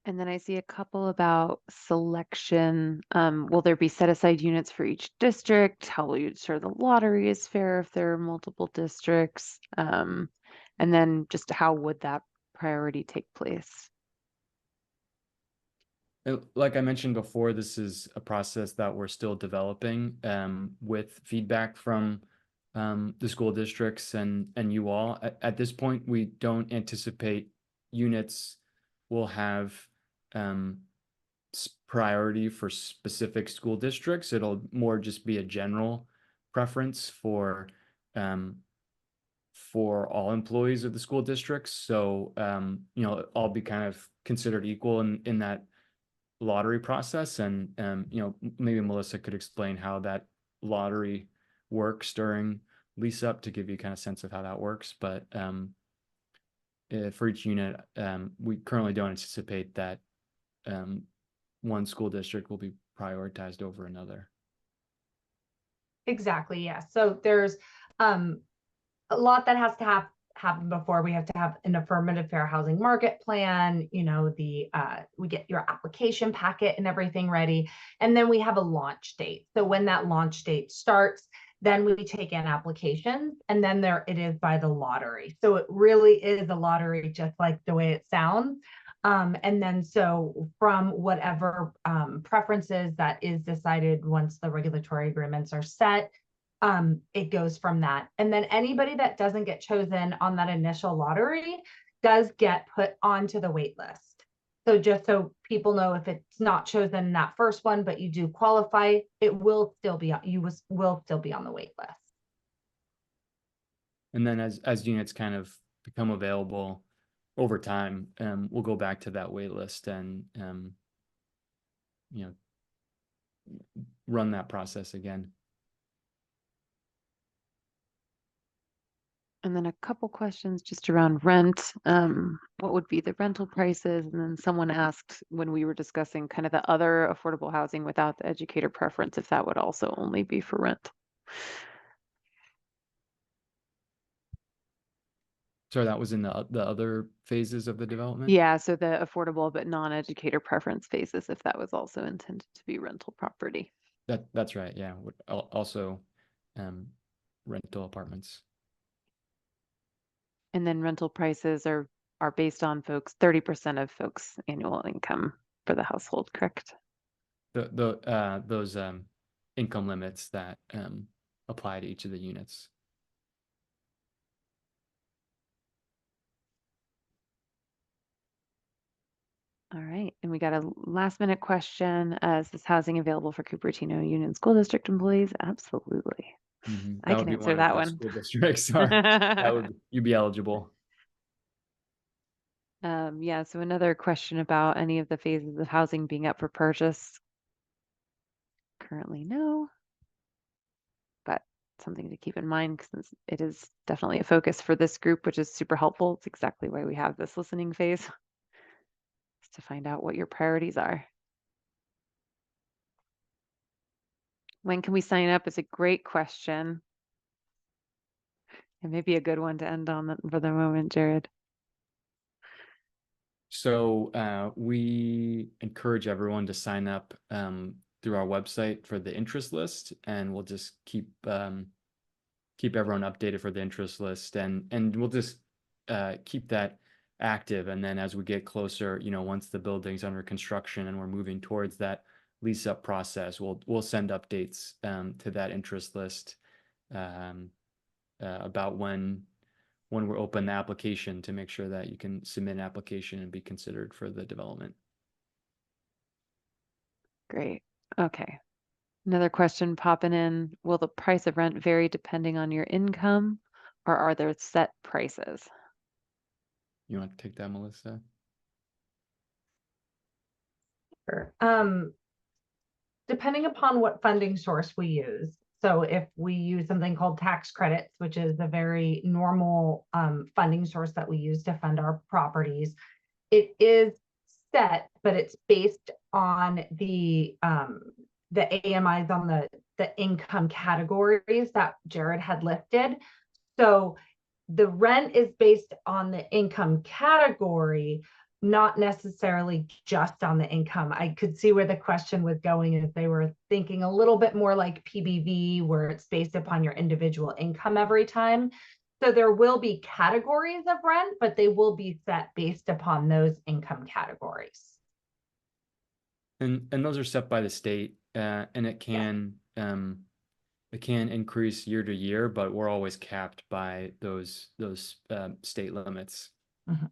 And then I see a couple about selection. Will there be set aside units for each district? How will you ensure the lottery is fair if there are multiple districts? And then just how would that priority take place? Like I mentioned before, this is a process that we're still developing with feedback from the school districts and you all. At this point, we don't anticipate units will have priority for specific school districts. It'll more just be a general preference for all employees of the school districts. So, all be kind of considered equal in that lottery process. And, maybe Melissa could explain how that lottery works during lease up to give you kind of sense of how that works. But for each unit, we currently don't anticipate that one school district will be prioritized over another. Exactly, yeah. So there's a lot that has to happen before. We have to have an affirmative fair housing market plan, we get your application packet and everything ready. And then we have a launch date. So when that launch date starts, then we take in applications, and then it is by the lottery. So it really is a lottery, just like the way it sounds. And then so from whatever preferences that is decided once the regulatory agreements are set, it goes from that. And then anybody that doesn't get chosen on that initial lottery does get put onto the wait list. So just so people know, if it's not chosen in that first one, but you do qualify, you will still be on the wait list. And then as units kind of become available over time, we'll go back to that wait list and run that process again. And then a couple questions just around rent. What would be the rental prices? And then someone asked when we were discussing kind of the other affordable housing without the educator preference, if that would also only be for rent. So that was in the other phases of the development? Yeah, so the affordable but non-educator preference phases, if that was also intended to be rental property. That's right, yeah. Also rental apartments. And then rental prices are based on 30% of folks' annual income for the household, correct? Those income limits that apply to each of the units. All right, and we got a last minute question. Is this housing available for Cupertino Union School District employees? Absolutely. I can answer that one. School districts you'd be eligible. Yeah, so another question about any of the phases of housing being up for purchase. Currently, no, but something to keep in mind since it is definitely a focus for this group, which is super helpful. It's exactly why we have this listening phase, is to find out what your priorities are. When can we sign up is a great question. And maybe a good one to end on for the moment, Jared. So we encourage everyone to sign up through our website for the interest list, and we'll just keep everyone updated for the interest list, and we'll just keep that active. And then as we get closer, once the building's under construction and we're moving towards that lease up process, we'll send updates to that interest list about when we're open the application, to make sure that you can submit an application and be considered for the development. Great. Okay. Another question popping in. Will the price of rent vary depending on your income, or are there set prices? You want to take that, Melissa? Sure. Depending upon what funding source we use. So if we use something called tax credits, which is a very normal funding source that we use to fund our properties, it is set, but it's based on the AMIs on the income categories that Jared had listed. So the rent is based on the income category, not necessarily just on the income. I could see where the question was going, is they were thinking a little bit more like PBV, where it's based upon your individual income every time. So there will be categories of rent, but they will be set based upon those income categories. And those are set by the state, and it can increase year to year, but we're always capped by those state limits. Mm-hmm.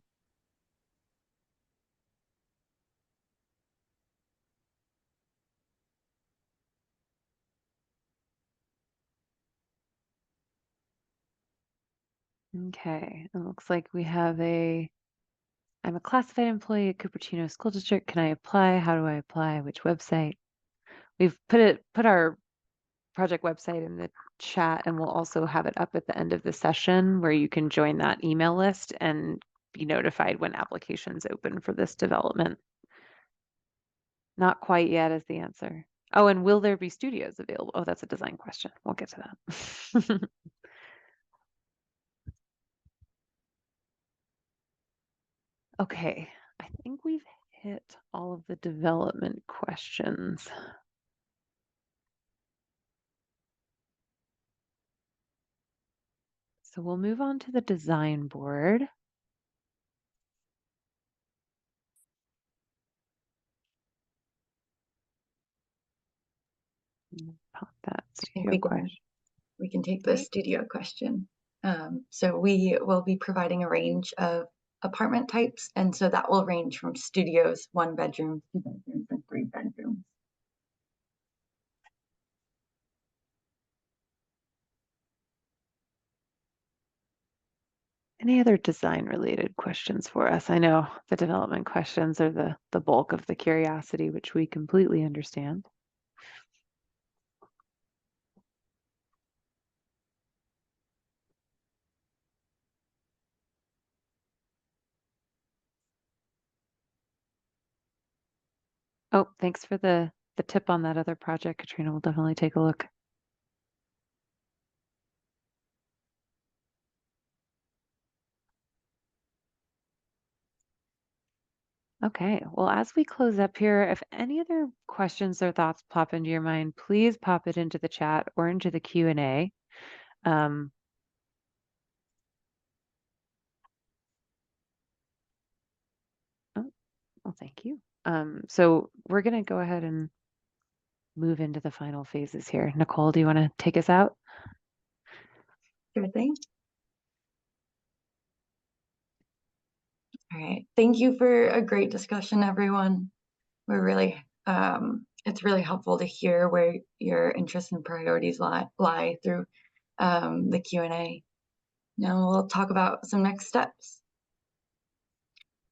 Okay, it looks like we have I'm a classified employee at Cupertino School District. Can I apply? How do I apply? Which website? We've put our project website in the chat, and we'll also have it up at the end of the session where you can join that email list and be notified when applications open for this development. Not quite yet is the answer. Oh, and will there be studios available? Oh, that's a design question. We'll get to that. Okay, I think we've hit all of the development questions. So we'll move on to the design board. Pop that I think studio question. we can take the studio question. So we will be providing a range of apartment types, and so that will range from studios, 1 bedroom, 2 bedrooms, and 3 bedrooms. Any other design related questions for us? I know the development questions are the bulk of the curiosity, which we completely understand. Oh, thanks for the tip on that other project, Katrina. We'll definitely take a look. Okay, well, as we close up here, if any other questions or thoughts pop into your mind, please pop it into the chat or into the Q&A. Oh, well, thank you. So we're going to go ahead and move into the final phases here. Nicole, do you want to take us out? Sure thing. All right. Thank you for a great discussion, everyone. We're really, it's really helpful to hear where your interests and priorities lie through the Q&A. Now we'll talk about some next steps.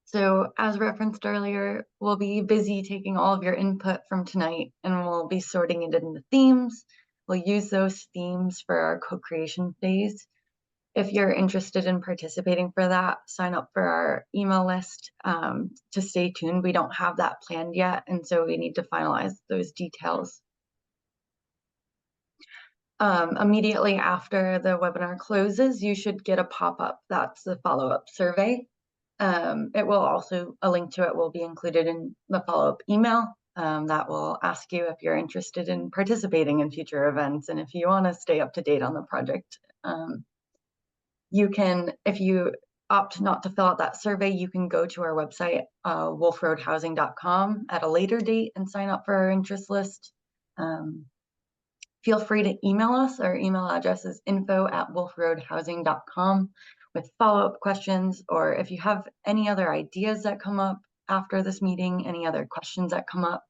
So as referenced earlier, we'll be busy taking all of your input from tonight and we'll be sorting it into themes. We'll use those themes for our co-creation phase. If you're interested in participating for that, sign up for our email list to stay tuned. We don't have that planned yet, and so we need to finalize those details. Immediately after the webinar closes, you should get a pop-up. That's the follow-up survey. It will also, a link to it will be included in the follow-up email that will ask you if you're interested in participating in future events and if you want to stay up to date on the project. You can, if you opt not to fill out that survey, you can go to our website, wolferoadhousing.com at a later date and sign up for our interest list. Feel free to email us. Our email address is info@wolferoadhousing.com with follow-up questions, or if you have any other ideas that come up after this meeting, any other questions that come up,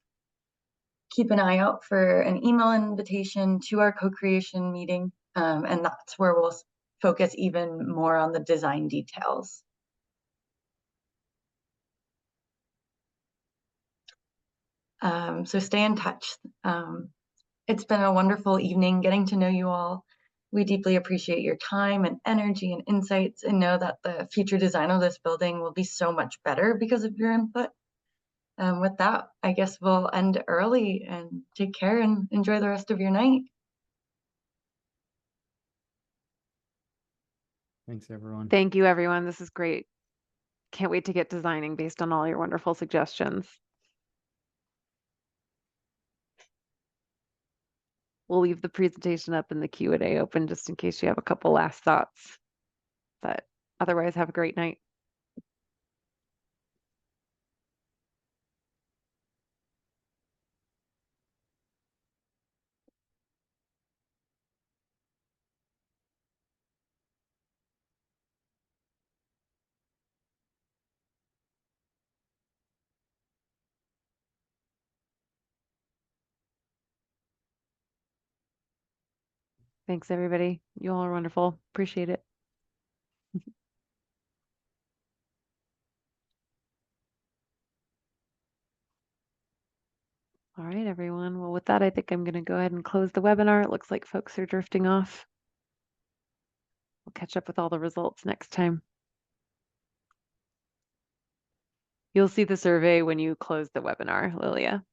keep an eye out for an email invitation to our co-creation meeting, and that's where we'll focus even more on the design details. So stay in touch. It's been a wonderful evening getting to know you all. We deeply appreciate your time and energy and insights and know that the future design of this building will be so much better because of your input. With that, I guess we'll end early and take care and enjoy the rest of your night. Thanks, everyone. Thank you, everyone. This is great. Can't wait to get designing based on all your wonderful suggestions. We'll leave the presentation up and the Q&A open just in case you have a couple last thoughts. But otherwise, have a great night. Thanks, everybody. You all are wonderful. Appreciate it. All right, everyone. Well, with that, I think I'm going to go ahead and close the webinar. It looks like folks are drifting off. We'll catch up with all the results next time. You'll see the survey when you close the webinar, Lilia.